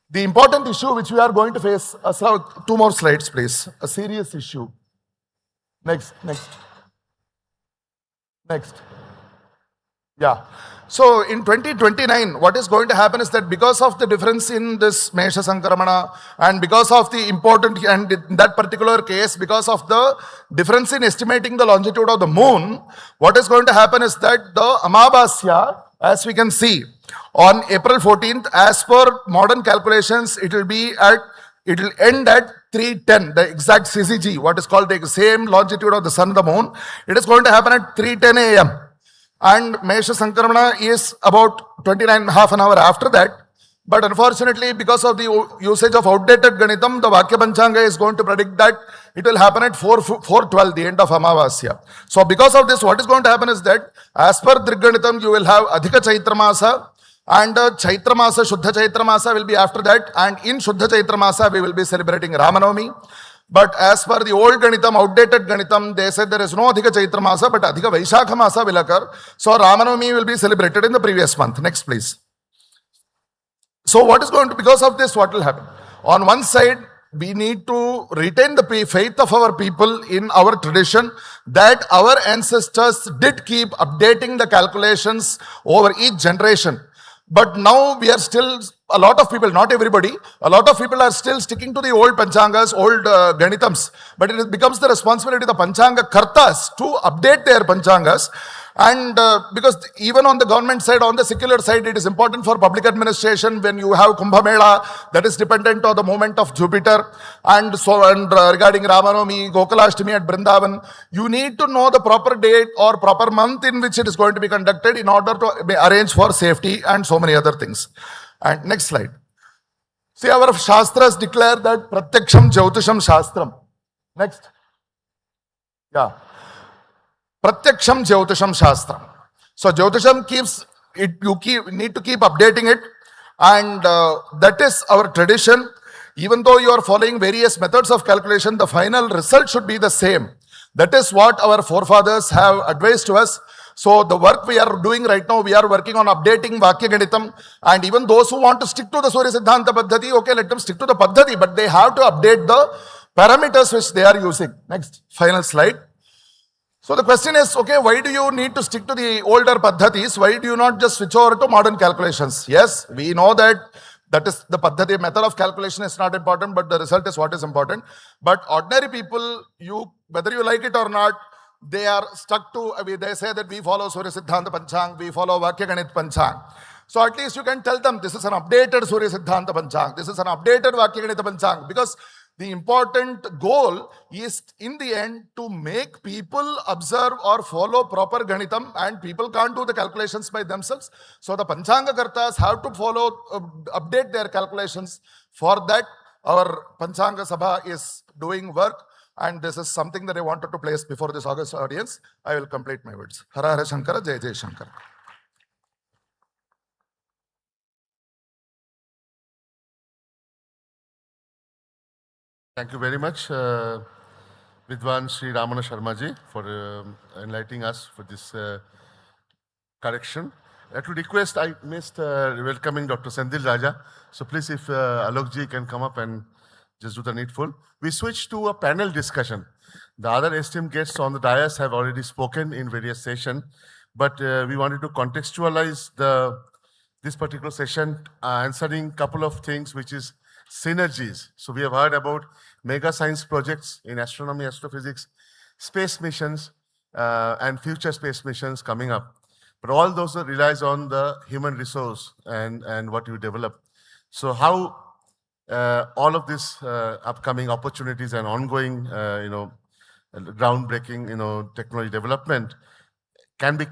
Speaker 3: the important issue which we are going to face, two more slides please, a serious issue. Next. Yeah. So in 2029, what is going to happen is that because of the difference in this Mesha Sankramana and because of the important, and in that particular case, because of the difference in estimating the longitude of the moon, what is going to happen is that the Amavasya, as we can see, on April 14th, as per modern calculations, it will end at 3:10, the exact CCG, what is called the same longitude of the sun and the moon. It is going to happen at 3:10 a.m. And Mesha Sankramana is about 29 half an hour after that. But unfortunately, because of the usage of outdated Ganitam, the Vakya Panchanga is going to predict that it will happen at 4:12, the end of Amavasya. So because of this, what is going to happen is that as per Driganitam, you will have Adhika Chaitra Masa, and Chaitra Masa, Shuddha Chaitra Masa will be after that. And in Shuddha Chaitra Masa, we will be celebrating Ramanavami. But as per the old Ganitam, outdated Ganitam, they said there is no Adhika Chaitra Masa, but Adhika Vaishakha Masa will occur. So Ramanavami will be celebrated in the previous month. Next, please. So what is going to, because of this, what will happen? On one side, we need to retain the faith of our people in our tradition that our ancestors did keep updating the calculations over each generation. But now we are still, a lot of people, not everybody, a lot of people are still sticking to the old Panchangas, old Ganitams. But it becomes the responsibility of the Panchanga Kartas to update their Panchangas. And because even on the government side, on the secular side, it is important for public administration when you have Kumbh Mela that is dependent on the movement of Jupiter. And so, regarding Ramanavami, Gokulashtami at Brindavan, you need to know the proper date or proper month in which it is going to be conducted in order to arrange for safety and so many other things. And next slide. See, our Shastras declare that Pratyaksham Jyotisham Shastram. Next. Yeah. Pratyaksham Jyotisham Shastram. So Jyotisham need to keep updating it, and that is our tradition. Even though you are following various methods of calculation, the final result should be the same. That is what our forefathers have advised to us. So the work we are doing right now, we are working on updating Vakya Ganitam, and even those who want to stick to the Surya Siddhanta Paddhati, okay, let them stick to the Paddhati, but they have to update the parameters which they are using. Next, final slide. So the question is, okay, why do you need to stick to the older Paddhatis? Why do you not just switch over to modern calculations? Yes, we know that is the Paddhati method of calculation is not important, but the result is what is important. But ordinary people, whether you like it or not, they are stuck to, they say that we follow Surya Siddhanta Panchang, we follow Vakya Ganit Panchang. So at least you can tell them this is an updated Surya Siddhanta Panchang, this is an updated Vakya Ganita Panchang, because the important goal is in the end to make people observe or follow proper Ganitam, and people can't do the calculations by themselves. So the Panchanga Kartas have to follow, update their calculations. For that, our Panchanga Sabha is doing work, and this is something that I wanted to place before this August audience. I will complete my words. Hara Hara Shankara, Jai Jai Shankara.
Speaker 1: Thank you very much, Vidwan Sri Ramana Sharma for enlightening us for this correction. To request, I missed welcoming Dr. Sendil Raja. So please, if Alokji can come up and just do the needful. We switch to a panel discussion. The other esteemed guests on the dais have already spoken in various sessions, but we wanted to contextualize this particular session, answering couple of things, which is synergies. So we have heard about mega science projects in astronomy, astrophysics, space missions, and future space missions coming up. But all those relies on the human resource and what you develop. So how all of these upcoming opportunities and ongoing, groundbreaking, technology development can be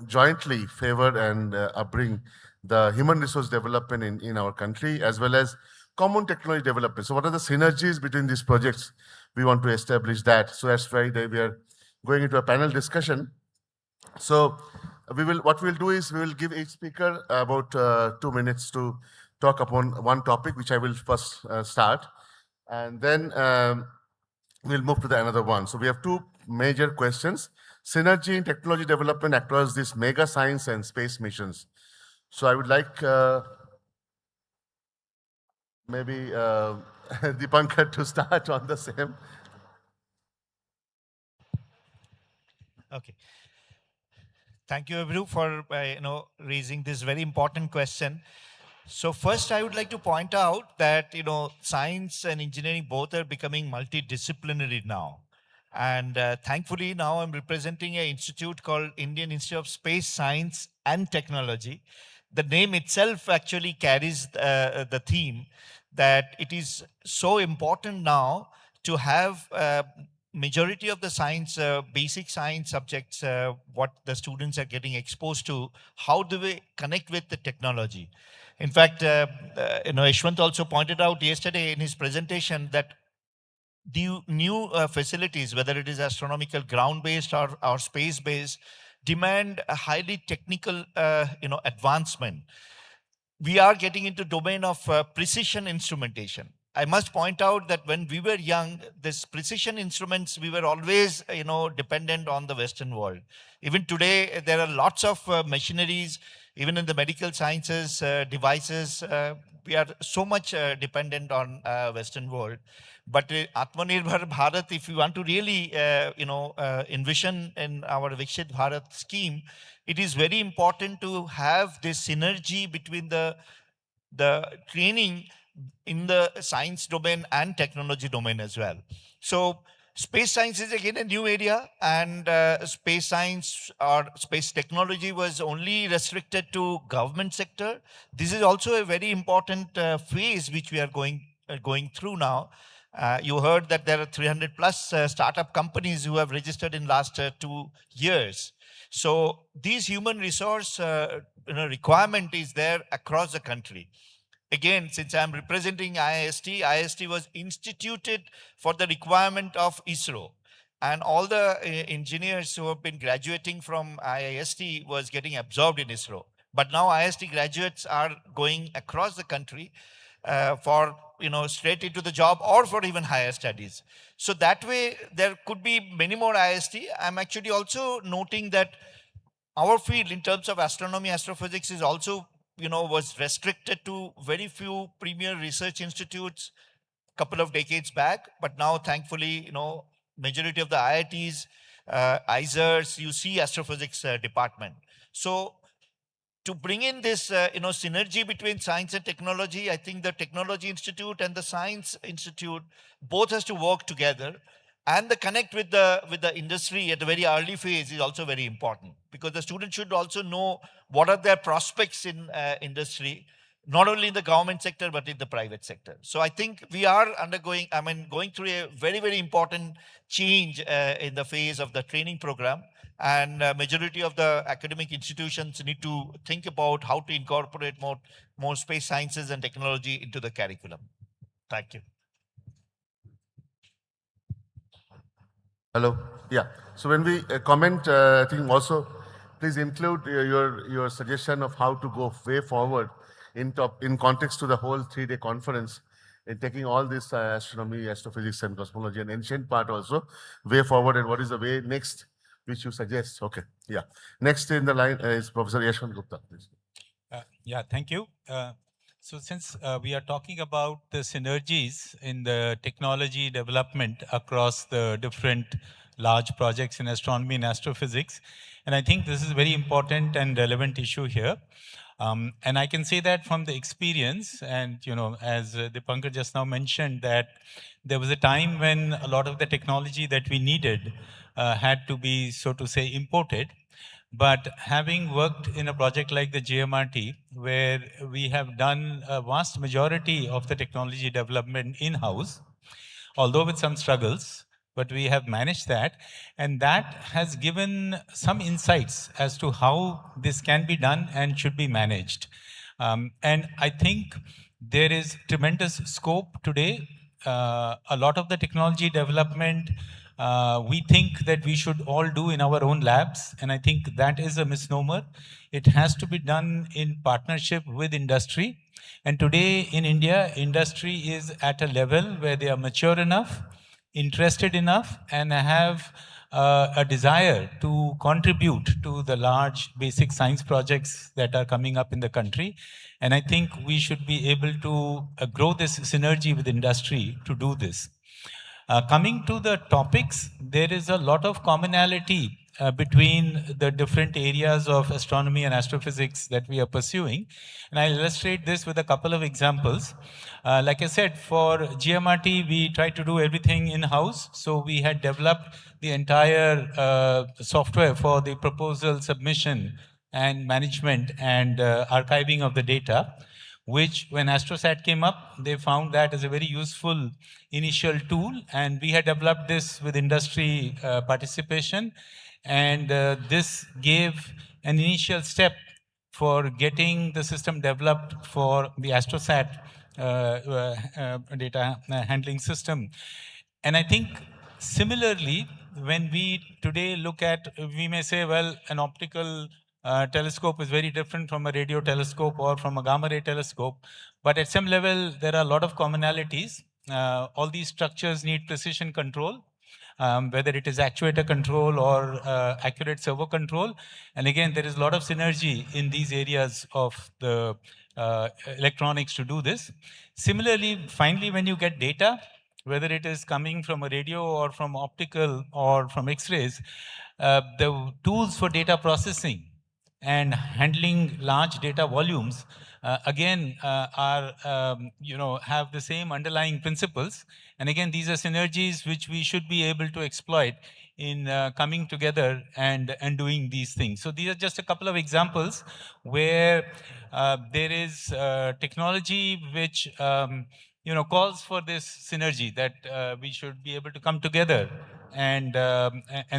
Speaker 1: jointly favor and upbring the human resource development in our country as well as common technology development. So what are the synergies between these projects? We want to establish that. So that's why we are going into a panel discussion. So what we'll do is we will give each speaker about 2 minutes to talk upon one topic, which I will first start, and then we'll move to the another one. So we have two major questions: synergy in technology development across these mega science and space missions. So I would like maybe Dipankar to start on the same.
Speaker 4: Okay. Thank you, Ebru, for raising this very important question. So first, I would like to point out that science and engineering both are becoming multidisciplinary now, and thankfully now I'm representing an institute called Indian Institute of Space Science and Technology. The name itself actually carries the theme that it is so important now to have majority of the science, basic science subjects, what the students are getting exposed to, how do we connect with the technology? In fact, Ishwant also pointed out yesterday in his presentation that the new facilities, whether it is astronomical ground-based or space-based, demand a highly technical, advancement. We are getting into domain of precision instrumentation. I must point out that when we were young, this precision instruments, we were always, dependent on the Western world. Even today, there are lots of machineries, even in the medical sciences, devices, we are so much dependent on Western world. But Atmanirbhar Bharat, if we want to really, envision in our Viksit Bharat scheme, it is very important to have this synergy between the training in the science domain and technology domain as well. So space science is again a new area, and space science or space technology was only restricted to government sector. This is also a very important phase which we are going through now. You heard that there are 300 plus startup companies who have registered in last 2 years. So these human resource requirement is there across the country. Again, since I'm representing IIST, IIST was instituted for the requirement of ISRO. And all the engineers who have been graduating from IIST was getting absorbed in ISRO. But now IIST graduates are going across the country for straight into the job or for even higher studies. So that way, there could be many more IIST. I'm actually also noting that our field in terms of astronomy, astrophysics is also was restricted to very few premier research institutes couple of decades back. But now, thankfully, majority of the IITs, ISERs, you see astrophysics department. So to bring in this, synergy between science and technology, I think the Technology Institute and the Science Institute both has to work together. And the connect with the industry at a very early phase is also very important, because the student should also know what are their prospects in industry, not only in the government sector, but in the private sector. So I think we are going through a very, very important change in the phase of the training program. And majority of the academic institutions need to think about how to incorporate more space sciences and technology into the curriculum. Thank you.
Speaker 1: Hello. Yeah. So when we comment, I think also please include your suggestion of how to go way forward in context to the whole 3-day conference. in taking all this astronomy, astrophysics, and cosmology, and ancient part also, way forward, and what is the way next, which you suggest? Okay, yeah. Next in the line is Professor Yashwant Gupta, please.
Speaker 5: Yeah, thank you. So since we are talking about the synergies in the technology development across the different large projects in astronomy and astrophysics, and I think this is a very important and relevant issue here. And I can say that from the experience, and as Dipankar just now mentioned, that there was a time when a lot of the technology that we needed had to be, so to say, imported. But having worked in a project like the GMRT, where we have done a vast majority of the technology development in-house, although with some struggles, but we have managed that. And that has given some insights as to how this can be done and should be managed. And I think there is tremendous scope today. A lot of the technology development we think that we should all do in our own labs, and I think that is a misnomer. It has to be done in partnership with industry. And today in India, industry is at a level where they are mature enough, interested enough, and have a desire to contribute to the large basic science projects that are coming up in the country. And I think we should be able to grow this synergy with industry to do this. Coming to the topics, there is a lot of commonality between the different areas of astronomy and astrophysics that we are pursuing. And I'll illustrate this with a couple of examples. Like I said, for GMRT, we tried to do everything in-house. So we had developed the entire software for the proposal submission and management and archiving of the data, which when AstroSat came up, they found that as a very useful initial tool. And we had developed this with industry participation. And this gave an initial step for getting the system developed for the AstroSat data handling system. And I think similarly, when we today look at, we may say, well, an optical telescope is very different from a radio telescope or from a gamma ray telescope. But at some level, there are a lot of commonalities. All these structures need precision control, whether it is actuator control or accurate servo control. And again, there is a lot of synergy in these areas of the electronics to do this. Similarly, finally, when you get data, whether it is coming from a radio or from optical or from X-rays, the tools for data processing and handling large data volumes, again, have the same underlying principles. And again, these are synergies which we should be able to exploit in coming together and doing these things. So these are just a couple of examples where there is technology which calls for this synergy, that we should be able to come together and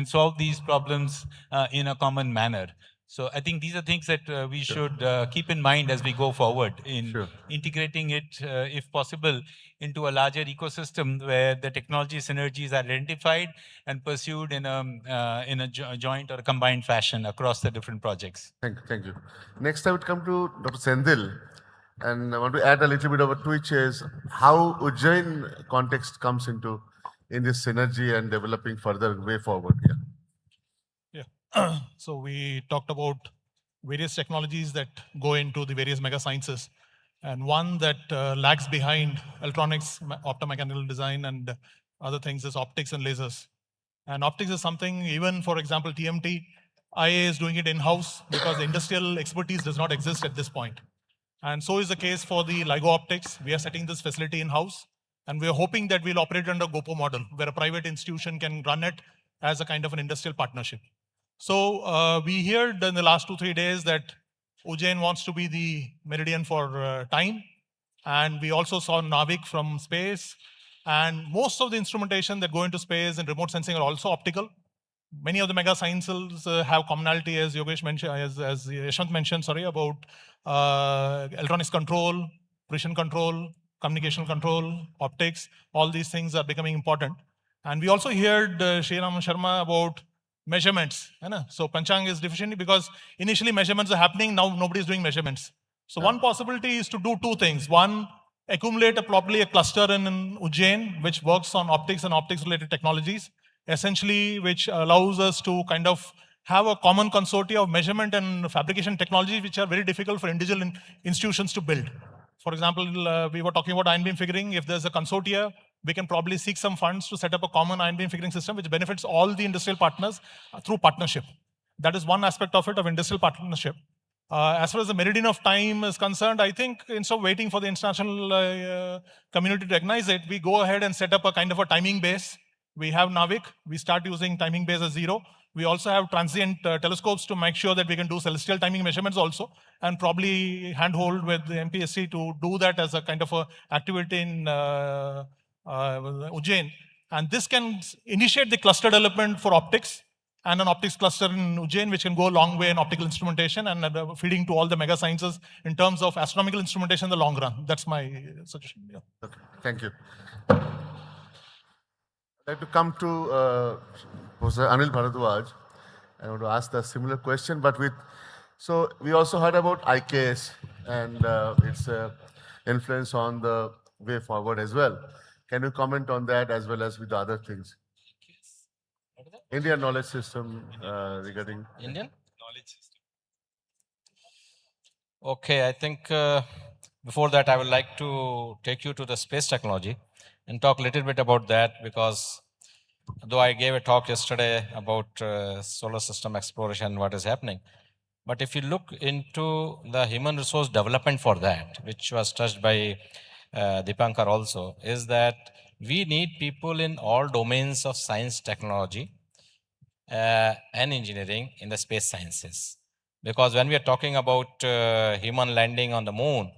Speaker 5: solve these problems in a common manner. So I think these are things that we should keep in mind as we go forward in integrating it, if possible, into a larger ecosystem where the technology synergies are identified and pursued in a joint or a combined fashion across the different projects.
Speaker 1: Thank you. Next, I would come to Dr. Sendil, and I want to add a little bit of a twitch is how Ujjain context comes into in this synergy and developing further way forward. Yeah.
Speaker 6: So we talked about various technologies that go into the various mega sciences. And one that lags behind electronics, optomechanical design, and other things is optics and lasers. And optics is something, even for example, TMT, IA is doing it in-house because the industrial expertise does not exist at this point. And so is the case for the LIGO optics. We are setting this facility in-house, and we are hoping that we'll operate under a GoPro model, where a private institution can run it as a kind of an industrial partnership. So we heard in the last 2-3 days that Ujjain wants to be the meridian for time. And we also saw Navik from space. And most of the instrumentation that go into space and remote sensing are also optical. Many of the mega sciences have commonality, as Yogesh mentioned, as Yashwant mentioned, about electronics control, precision control, communication control, optics. All these things are becoming important. And we also heard Sriram Sharma about measurements. So Panchang is deficient because initially measurements are happening, now nobody is doing measurements. So one possibility is to do two things. One, accumulate probably a cluster in Ujjain, which works on optics and optics-related technologies, essentially which allows us to kind of have a common consortia of measurement and fabrication technologies, which are very difficult for individual institutions to build. For example, we were talking about ion beam figuring. If there's a consortia, we can probably seek some funds to set up a common ion beam figuring system, which benefits all the industrial partners through partnership. That is one aspect of it, of industrial partnership. As far as the meridian of time is concerned, I think instead of waiting for the international community to recognize it, we go ahead and set up a kind of a timing base. We have NAVIC. We start using timing base as 0. We also have transient telescopes to make sure that we can do celestial timing measurements also, and probably handhold with the MPSC to do that as a kind of a activity in Ujjain. And this can initiate the cluster development for optics, and an optics cluster in Ujjain, which can go a long way in optical instrumentation and feeding to all the mega sciences in terms of astronomical instrumentation in the long run. That's my suggestion. Yeah.
Speaker 1: Okay, thank you. I'd like to come to Professor Anil Bharadwaj. I want to ask the similar question, but so we also heard about IKS and its influence on the way forward as well. Can you comment on that as well as with the other things? Indian knowledge system regarding
Speaker 7: Indian knowledge system. Okay, I think before that, I would like to take you to the space technology and talk a little bit about that, because though I gave a talk yesterday about solar system exploration, what is happening. But if you look into the human resource development for that, which was touched by Dipankar also, is that we need people in all domains of science, technology, and engineering in the space sciences. Because when we are talking about human landing on the moon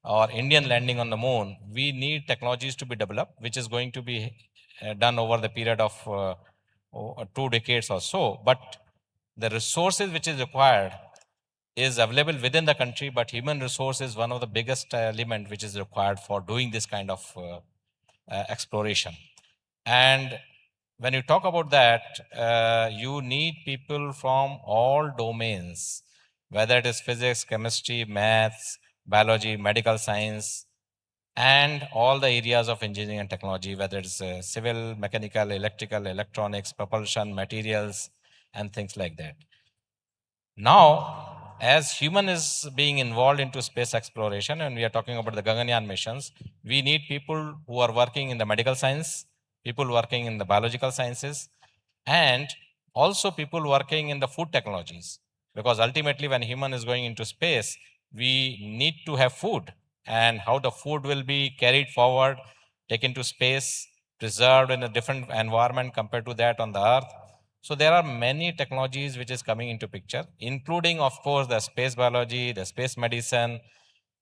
Speaker 7: or Indian landing on the moon, we need technologies to be developed, which is going to be done over the period of 2 decades or so. But the resources which is required is available within the country, but human resource is one of the biggest element which is required for doing this kind of exploration. And when you talk about that, you need people from all domains, whether it is physics, chemistry, maths, biology, medical science, and all the areas of engineering and technology, whether it's civil, mechanical, electrical, electronics, propulsion, materials, and things like that. Now, as human is being involved into space exploration, and we are talking about the Gaganyaan missions, we need people who are working in the medical science, people working in the biological sciences, and also people working in the food technologies. Because ultimately, when human is going into space, we need to have food, and how the food will be carried forward, taken to space, preserved in a different environment compared to that on the Earth. So there are many technologies which is coming into picture, including, of course, the space biology, the space medicine,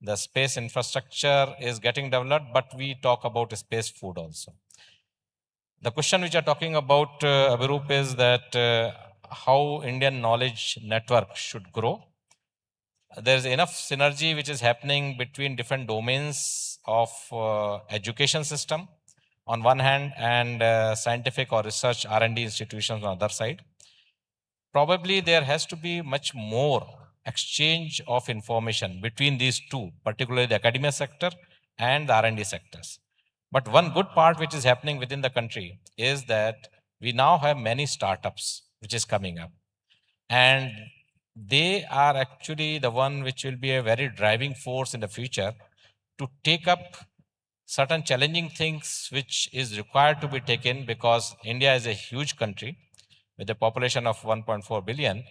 Speaker 7: the space infrastructure is getting developed, but we talk about space food also. The question which you're talking about, Abhirup, is that how Indian knowledge network should grow. There's enough synergy which is happening between different domains of education system on one hand, and scientific or research R&D institutions on the other side. Probably there has to be much more exchange of information between these two, particularly the academia sector and the R&D sectors. But one good part which is happening within the country is that we now have many startups which is coming up. And they are actually the one which will be a very driving force in the future to take up certain challenging things which is required to be taken, because India is a huge country with a population of 1.4 billion,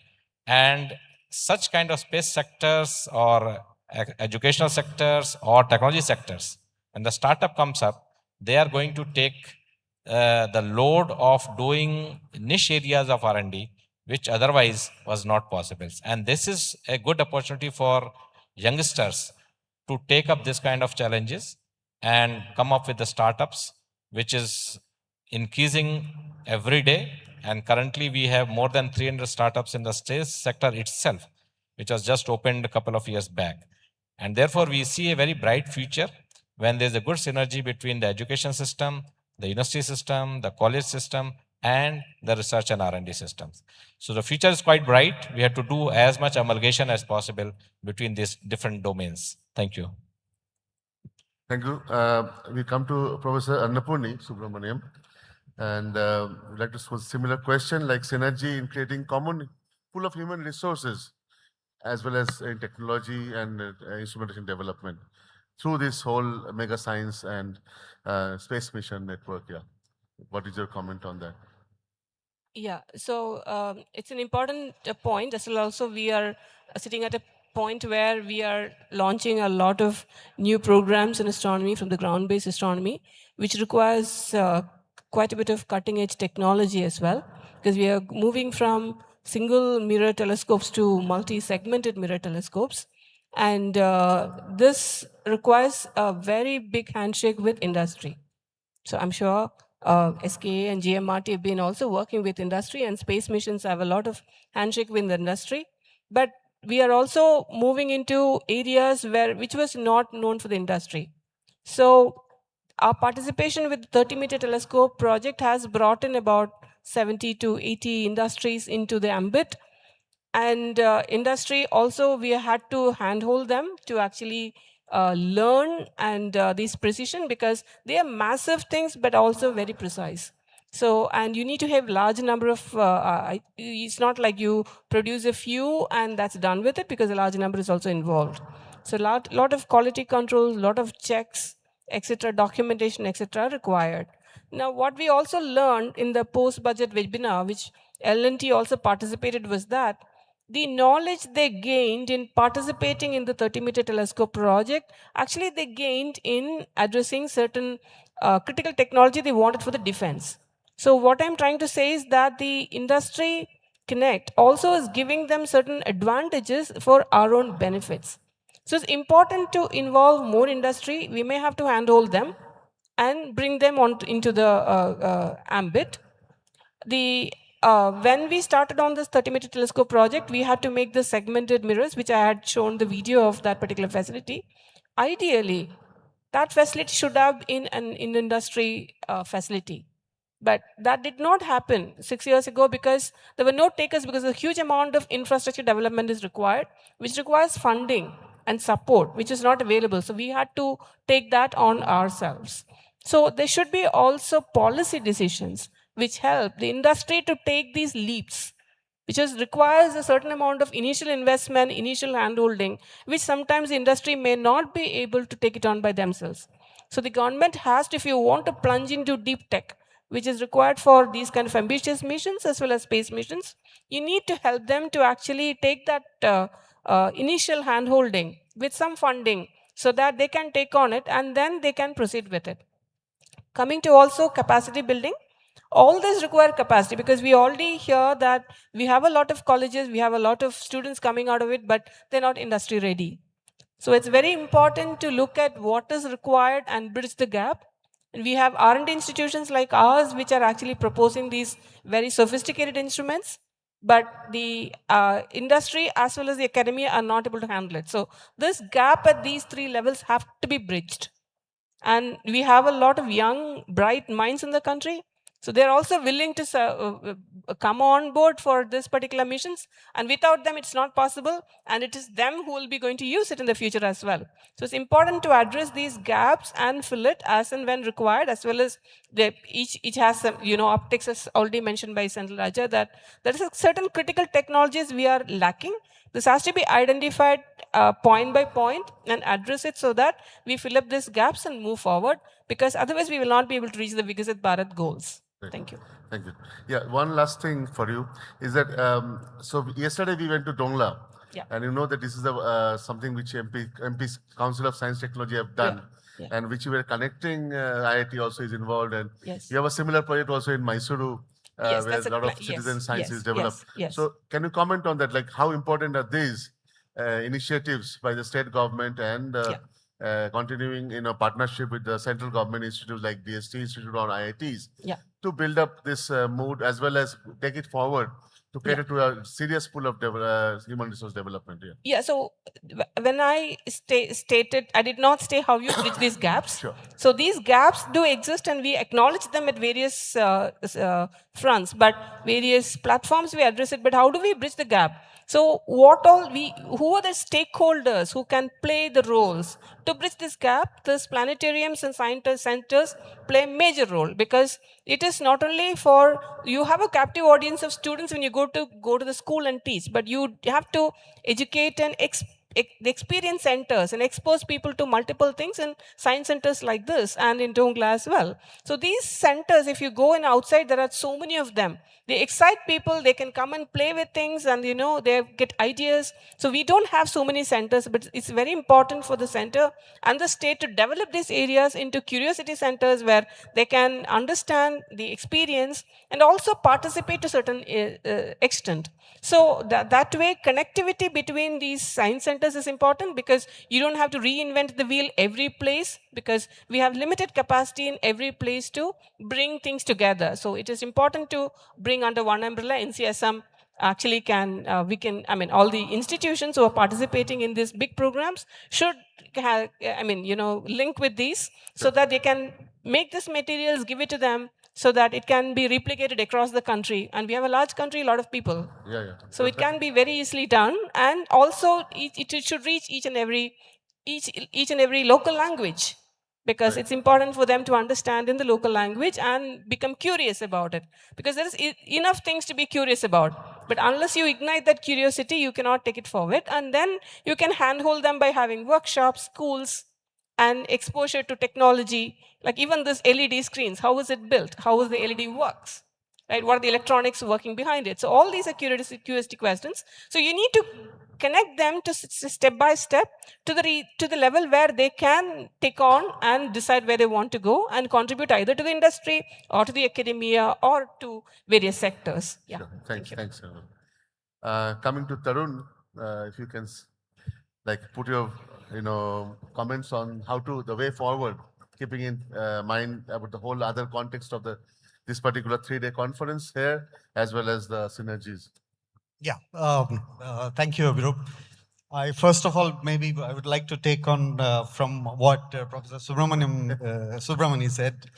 Speaker 7: and such kind of space sectors or educational sectors or technology sectors, when the startup comes up, they are going to take the load of doing niche areas of R&D, which otherwise was not possible. And this is a good opportunity for youngsters to take up this kind of challenges and come up with the startups, which is increasing every day. And currently we have more than 300 startups in the space sector itself, which was just opened a couple of years back. And therefore we see a very bright future when there's a good synergy between the education system, the university system, the college system, and the research and R&D systems. So the future is quite bright. We have to do as much amalgamation as possible between these different domains. Thank you.
Speaker 1: Thank you. We come to Professor Annapurni Subramaniam, and we'd like to pose a similar question like synergy in creating common pool of human resources as well as in technology and instrumentation development through this whole mega science and space mission network. Yeah. What is your comment on that?
Speaker 8: Yeah, so it's an important point. As well, also we are sitting at a point where we are launching a lot of new programs in astronomy from the ground-based astronomy, which requires quite a bit of cutting-edge technology as well, because we are moving from single mirror telescopes to multi-segmented mirror telescopes. And this requires a very big handshake with industry. So I'm sure SKA and GMRT have been also working with industry, and space missions have a lot of handshake with the industry. But we are also moving into areas which was not known for the industry. So our participation with the 30-meter telescope project has brought in about 70 to 80 industries into the ambit. And industry also, we had to handhold them to actually learn and this precision, because they are massive things but also very precise. So, and you need to have large number of it's not like you produce a few and that's done with it, because a large number is also involved. So lot of quality control, lot of checks, etc., documentation, etc., required. Now what we also learned in the post budget webinar, which L&T also participated, was that the knowledge they gained in participating in the 30-meter telescope project, actually they gained in addressing certain critical technology they wanted for the defense. So what I'm trying to say is that the industry connect also is giving them certain advantages for our own benefits. So it's important to involve more industry. We may have to handhold them and bring them into the ambit. When we started on this 30-meter telescope project, we had to make the segmented mirrors, which I had shown the video of that particular facility. Ideally, that facility should have been an in-industry facility. But that did not happen 6 years ago, because there were no takers, because a huge amount of infrastructure development is required, which requires funding and support, which is not available. So we had to take that on ourselves. So there should be also policy decisions which help the industry to take these leaps, which requires a certain amount of initial investment, initial handholding, which sometimes the industry may not be able to take it on by themselves. So the government has to, if you want to plunge into deep tech, which is required for these kind of ambitious missions as well as space missions, you need to help them to actually take that initial handholding with some funding, so that they can take on it and then they can proceed with it. Coming to also capacity building, all this require capacity, because we already hear that we have a lot of colleges, we have a lot of students coming out of it, but they're not industry ready. So it's very important to look at what is required and bridge the gap. And we have R&D institutions like ours, which are actually proposing these very sophisticated instruments, but the industry as well as the academia are not able to handle it. So this gap at these three levels have to be bridged. And we have a lot of young, bright minds in the country. So they're also willing to come on board for this particular missions. And without them, it's not possible. And it is them who will be going to use it in the future as well. So it's important to address these gaps and fill it as and when required, as well as each has some, optics, as already mentioned by Senthil Raja, that there is certain critical technologies we are lacking. This has to be identified point by point and address it, so that we fill up these gaps and move forward, because otherwise we will not be able to reach the Viksit Bharat goals.
Speaker 1: Right.
Speaker 8: Thank you.
Speaker 1: Thank you. Yeah, one last thing for you is that, so yesterday we went to Dongla.
Speaker 8: Yeah.
Speaker 1: And you know that this is something which MP's Council of Science Technology have done.
Speaker 8: Yeah.
Speaker 1: And which we were connecting, IIT also is involved. And
Speaker 8: Yes.
Speaker 1: you have a similar project also in Mysuru,
Speaker 8: Yes,
Speaker 1: where
Speaker 8: that's
Speaker 1: a lot of
Speaker 8: yes,
Speaker 1: citizen science
Speaker 8: yes,
Speaker 1: is developed.
Speaker 8: yes.
Speaker 1: So can you comment on that? Like how important are these initiatives by the state government and continuing in a partnership with the central government institutes like DST Institute or IITs to build up this mood as well as take it forward to cater to a serious pool of human resource development here?
Speaker 8: Yeah, so when I stated, I did not say how you bridge these gaps.
Speaker 1: Sure.
Speaker 8: So these gaps do exist, and we acknowledge them at various fronts, but various platforms we address it. But how do we bridge the gap? So who are the stakeholders who can play the roles to bridge this gap? This planetariums and science centers play a major role, because it is not only for, you have a captive audience of students when you go to the school and teach, but you have to educate and the experience centers and expose people to multiple things in science centers like this and in Dongla as well. So these centers, if you go in outside, there are so many of them. They excite people, they can come and play with things, and they get ideas. So we don't have so many centers, but it's very important for the center and the state to develop these areas into curiosity centers where they can understand the experience and also participate to a certain extent. So that way, connectivity between these science centers is important, because you don't have to reinvent the wheel every place, because we have limited capacity in every place to bring things together. So it is important to bring under one umbrella. NCSM actually all the institutions who are participating in these big programs should link with these, so that they can make these materials, give it to them, so that it can be replicated across the country. And we have a large country, a lot of people.
Speaker 1: Yeah.
Speaker 8: So it can be very easily done, and also it should reach each and every local language, because it's important for them to understand in the local language and become curious about it, because there is enough things to be curious about, but unless you ignite that curiosity, you cannot take it forward. And then you can handhold them by having workshops, schools, and exposure to technology, like even this LED screens. How is it built? How is the LED works? Right? What are the electronics working behind it? So all these are curiosity questions. So you need to connect them to step by step to the level where they can take on and decide where they want to go and contribute either to the industry or to the academia or to various sectors. Yeah.
Speaker 1: Sure. Thanks. Coming to Tarun, if you can put your comments on the way forward, keeping in mind about the whole other context of this particular 3-day conference here, as well as the synergies.
Speaker 9: Yeah, thank you, Abhirup. First of all, maybe I would like to take on from what Professor Subramani said.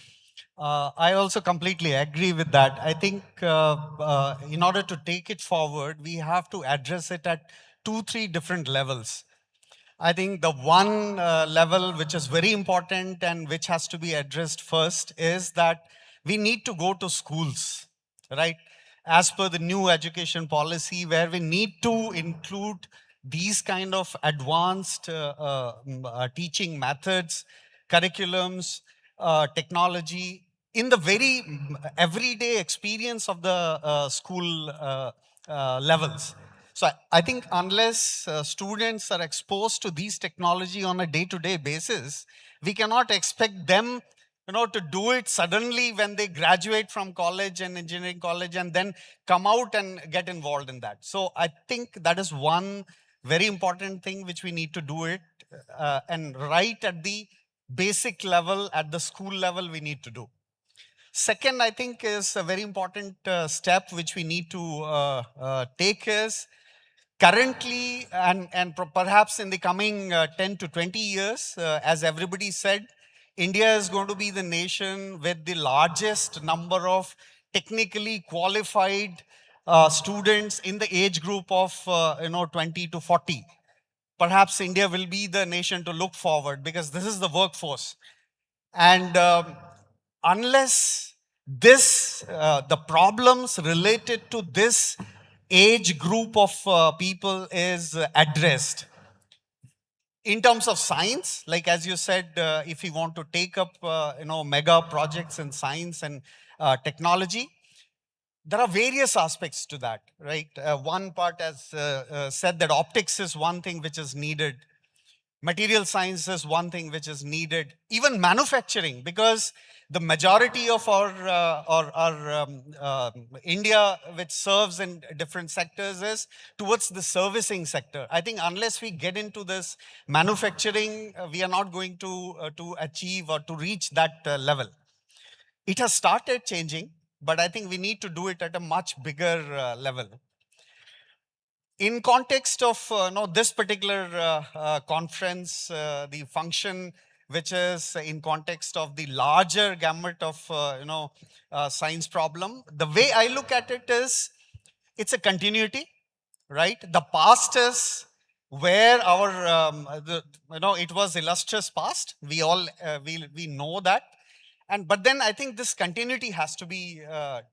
Speaker 9: I also completely agree with that. I think in order to take it forward, we have to address it at 2-3 different levels. I think the one level which is very important and which has to be addressed first is that we need to go to schools, right? As per the new education policy, where we need to include these kind of advanced teaching methods, curriculums, technology in the very everyday experience of the school levels. So I think unless students are exposed to these technology on a day-to-day basis, we cannot expect them to do it suddenly when they graduate from college and engineering college and then come out and get involved in that. So I think that is one very important thing which we need to do it. And right at the basic level, at the school level, we need to do. Second, I think is a very important step which we need to take is currently and perhaps in the coming 10 to 20 years, as everybody said, India is going to be the nation with the largest number of technically qualified students in the age group of 20 to 40. Perhaps India will be the nation to look forward, because this is the workforce. And unless the problems related to this age group of people is addressed, in terms of science, like as you said, if we want to take up mega projects in science and technology, there are various aspects to that, right? One part has said that optics is one thing which is needed. Material science is one thing which is needed. Even manufacturing, because the majority of our India, which serves in different sectors, is towards the servicing sector. I think unless we get into this manufacturing, we are not going to achieve or to reach that level. It has started changing, but I think we need to do it at a much bigger level. In context of this particular conference, the function which is in context of the larger gamut of science problem, the way I look at it is, it's a continuity. right? The past is where our, it was illustrious past. We all, we know that. But then I think this continuity has to be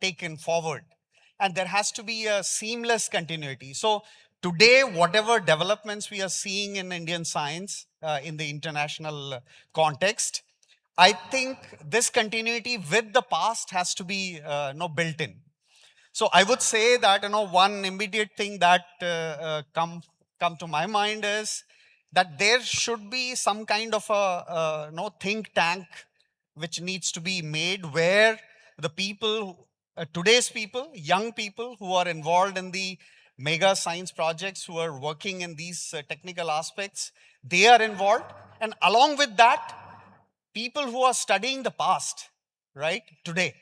Speaker 9: taken forward, and there has to be a seamless continuity. So today, whatever developments we are seeing in Indian science in the international context, I think this continuity with the past has to be built in. So I would say that one immediate thing that come to my mind is that there should be some kind of a think tank which needs to be made, where the people, today's people, young people who are involved in the mega science projects, who are working in these technical aspects, they are involved, and along with that, people who are studying the past, right, today.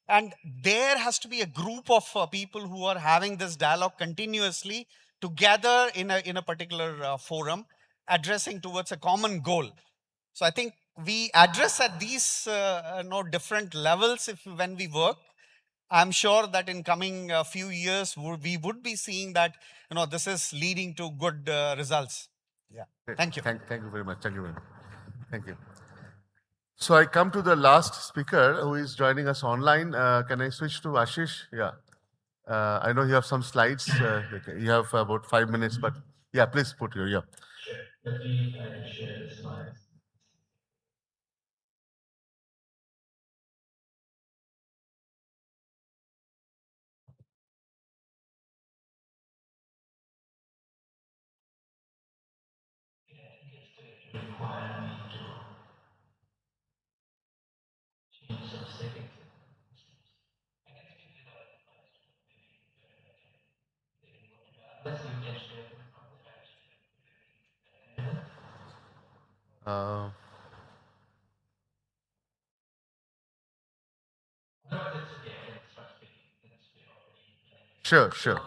Speaker 9: And there has to be a group of people who are having this dialogue continuously together in a particular forum, addressing towards a common goal. So I think we address at these different levels if when we work. I'm sure that in coming few years we would be seeing that this is leading to good results. Yeah. Thank you.
Speaker 1: Thank you very much. Thank you very much. Thank you. So I come to the last speaker who is joining us online. Can I switch to Ashish? Yeah. I know you have some slides. You have about 5 minutes, but yeah, please put your, yeah. Uh, sure, sure.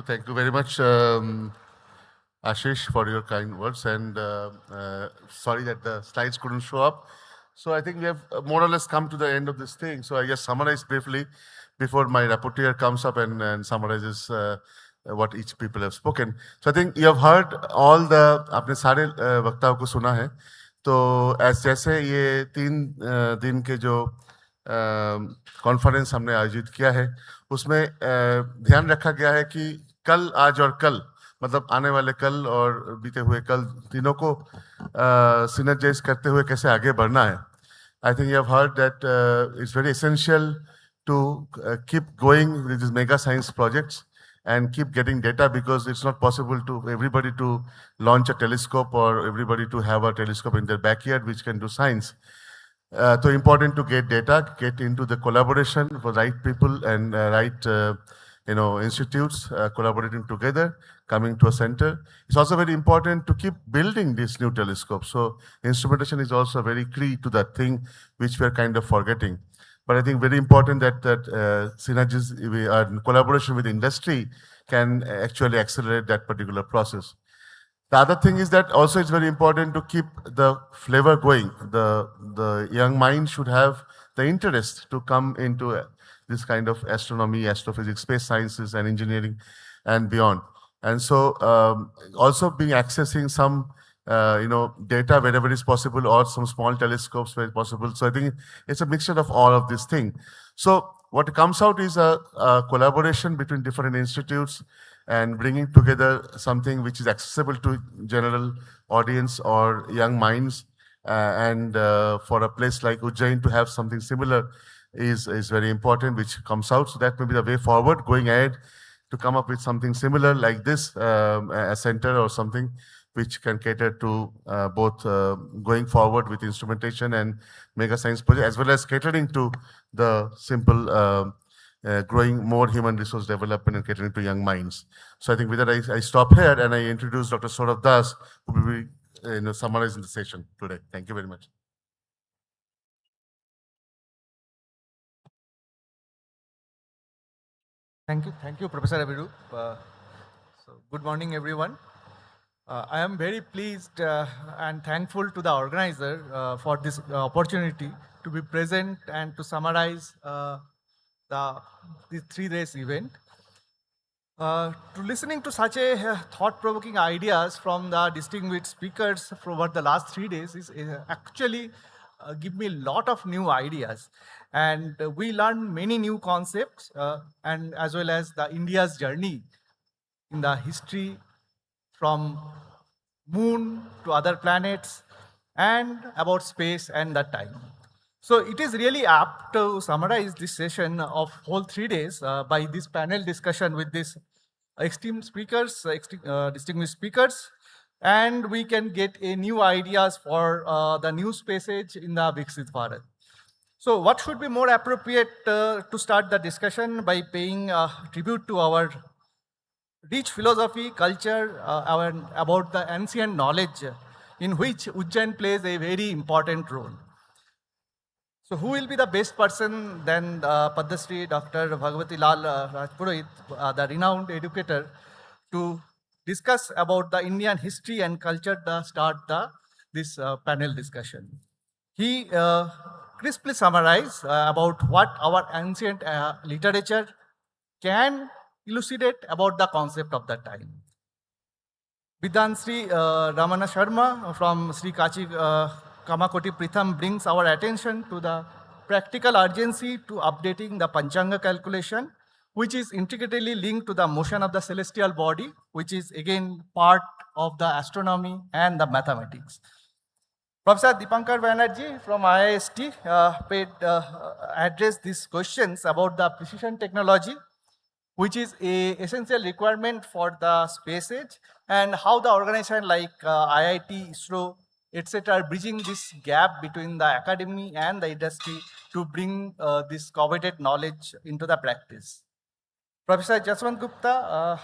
Speaker 1: Thank you very much, Ashish, for your kind words. And sorry that the slides couldn't show up. So I think we have more or less come to the end of this thing. So I just summarize briefly before my rapporteur comes up and summarizes what each people have spoken. So I think you have heard all the आपने सारे वक्ताओं को सुना है. तो जैसे ये 3 दिन के जो कॉन्फ्रेंस हमने आयोजित किया है उसमें ध्यान रखा गया है कि कल, आज और कल, मतलब आने वाले कल और बीते हुए कल, तीनों को सिनर्जाइज करते हुए कैसे आगे बढ़ना है. I think you have heard that it's very essential to keep going with these mega science projects and keep getting data, because it's not possible to everybody to launch a telescope or everybody to have a telescope in their backyard which can do science. So important to get data, get into the collaboration for right people and right institutes collaborating together, coming to a center. It's also very important to keep building these new telescopes. So instrumentation is also very key to that thing which we are kind of forgetting. But I think very important that synergies and collaboration with industry can actually accelerate that particular process. The other thing is that also it's very important to keep the flavor going. The young mind should have the interest to come into this kind of astronomy, astrophysics, space sciences, and engineering, and beyond. And so also being accessing some data wherever is possible, or some small telescopes where possible. So I think it's a mixture of all of these things. So what comes out is a collaboration between different institutes and bringing together something which is accessible to general audience or young minds. And for a place like Ujjain to have something similar is very important, which comes out. So that may be the way forward, going ahead to come up with something similar like this, a center or something which can cater to both going forward with instrumentation and mega science project, as well as catering to the simple growing more human resource development and catering to young minds. So I think with that, I stop here and I introduce Dr. Saurabh Das, who will be summarizing the session today. Thank you very much.
Speaker 10: Thank you, Professor Abiru. So good morning, everyone. I am very pleased and thankful to the organizer for this opportunity to be present and to summarize this 3 days event. To listening to such a thought-provoking ideas from the distinguished speakers for over the last 3 days is actually give me a lot of new ideas. And we learned many new concepts and as well as the India's journey in the history from moon to other planets and about space and that time. So it is really apt to summarize this session of whole 3 days by this panel discussion with these esteemed speakers, distinguished speakers, and we can get a new ideas for the new space age in the Viksit Bharat. So what should be more appropriate to start the discussion by paying tribute to our rich philosophy, culture, about the ancient knowledge in which Ujjain plays a very important role. So who will be the best person than Padma Shri Dr. Bhagwati Lal Rajpurohit, the renowned educator, to discuss about the Indian history and culture to start this panel discussion. He crisply summarized about what our ancient literature can elucidate about the concept of that time. Vidhan Sri Ramana Sharma from Sri Kachi Kamakoti Pritham brings our attention to the practical urgency to updating the Panchanga calculation, which is intricately linked to the motion of the celestial body, which is again part of the astronomy and the mathematics. Professor Dipankar Banerjee from IIST addressed these questions about the precision technology, which is an essential requirement for the space age, and how the organization like IIT, ISRO, etc. are bridging this gap between the academy and the industry to bring this coveted knowledge into the practice. Professor Jaswant Gupta,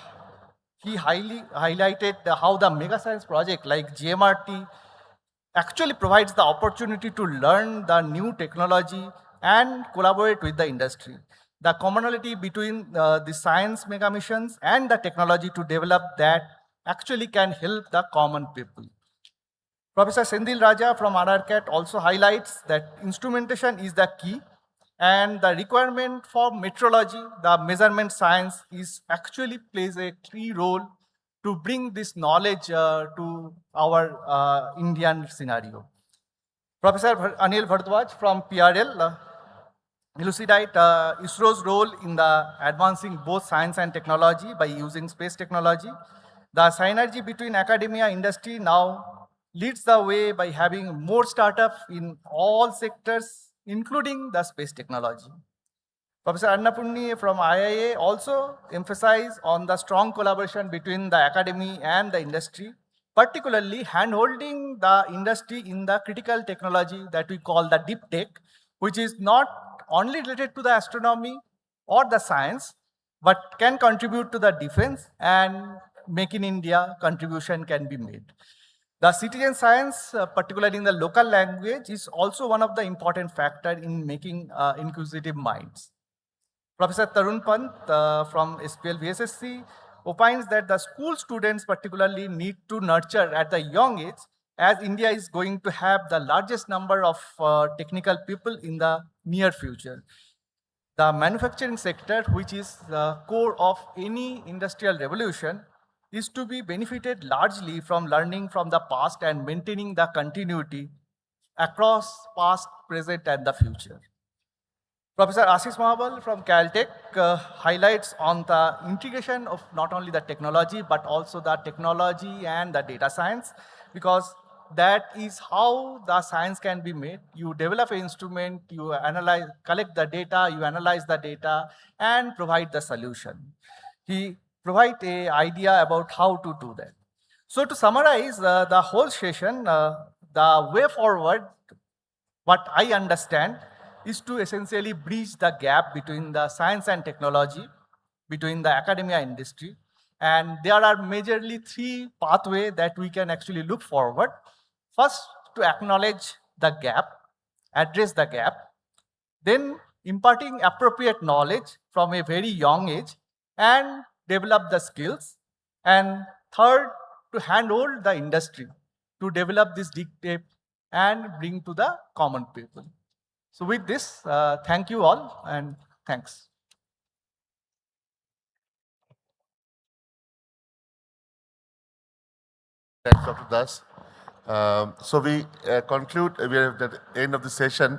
Speaker 10: he highlighted how the mega science project like GMRT actually provides the opportunity to learn the new technology and collaborate with the industry. The commonality between the science mega missions and the technology to develop that actually can help the common people. Professor Sendil Raja from RRCAT also highlights that instrumentation is the key, and the requirement for metrology, the measurement science, is actually plays a key role to bring this knowledge to our Indian scenario. Professor Anil Bharadwaj from PRL elucidate ISRO's role in the advancing both science and technology by using space technology. The synergy between academia and industry now leads the way by having more startups in all sectors, including the space technology. Professor Annapurni from IIA also emphasized on the strong collaboration between the academy and the industry, particularly hand-holding the industry in the critical technology that we call the deep tech, which is not only related to the astronomy or the science, but can contribute to the defense, and Make in India contribution can be made. The citizen science, particularly in the local language, is also one of the important factor in making inquisitive minds. Professor Tarun Pant from SPL VSSC opines that the school students particularly need to nurture at the young age, as India is going to have the largest number of technical people in the near future. The manufacturing sector, which is the core of any industrial revolution, is to be benefited largely from learning from the past and maintaining the continuity across past, present, and the future. Professor Ashish Mahabal from Caltech highlights on the integration of not only the technology, but also the technology and the data science, because that is how the science can be made. You develop an instrument, you analyze, collect the data, you analyze the data, and provide the solution. He provides an idea about how to do that. So to summarize the whole session, the way forward, what I understand, is to essentially bridge the gap between the science and technology, between the academia industry. And there are majorly three pathways that we can actually look forward. First, to acknowledge the gap, address the gap, then imparting appropriate knowledge from a very young age and develop the skills. And third, to handhold the industry to develop this dictate and bring to the common people. So with this, thank you all and thanks.
Speaker 1: Thanks, Dr. Das. So we conclude, we are at the end of the session.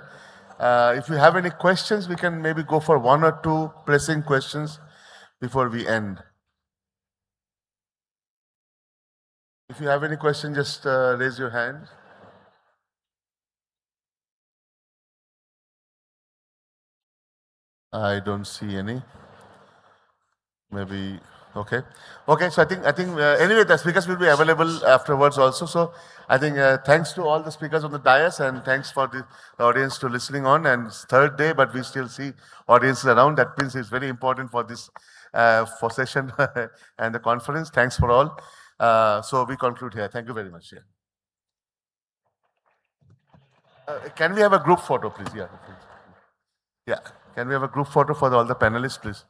Speaker 1: If you have any questions, we can maybe go for one or two pressing questions before we end. If you have any question, just raise your hand. I don't see any. Maybe, okay. Okay, so I think anyway, the speakers will be available afterwards also. So I think thanks to all the speakers on the dais and thanks for the audience to listening on. And it's third day, but we still see audiences around. That means it's very important for this for session and the conference. Thanks for all. So we conclude here. Thank you very much. Can we have a group photo, please? Yeah. Can we have a group photo for all the panelists, please?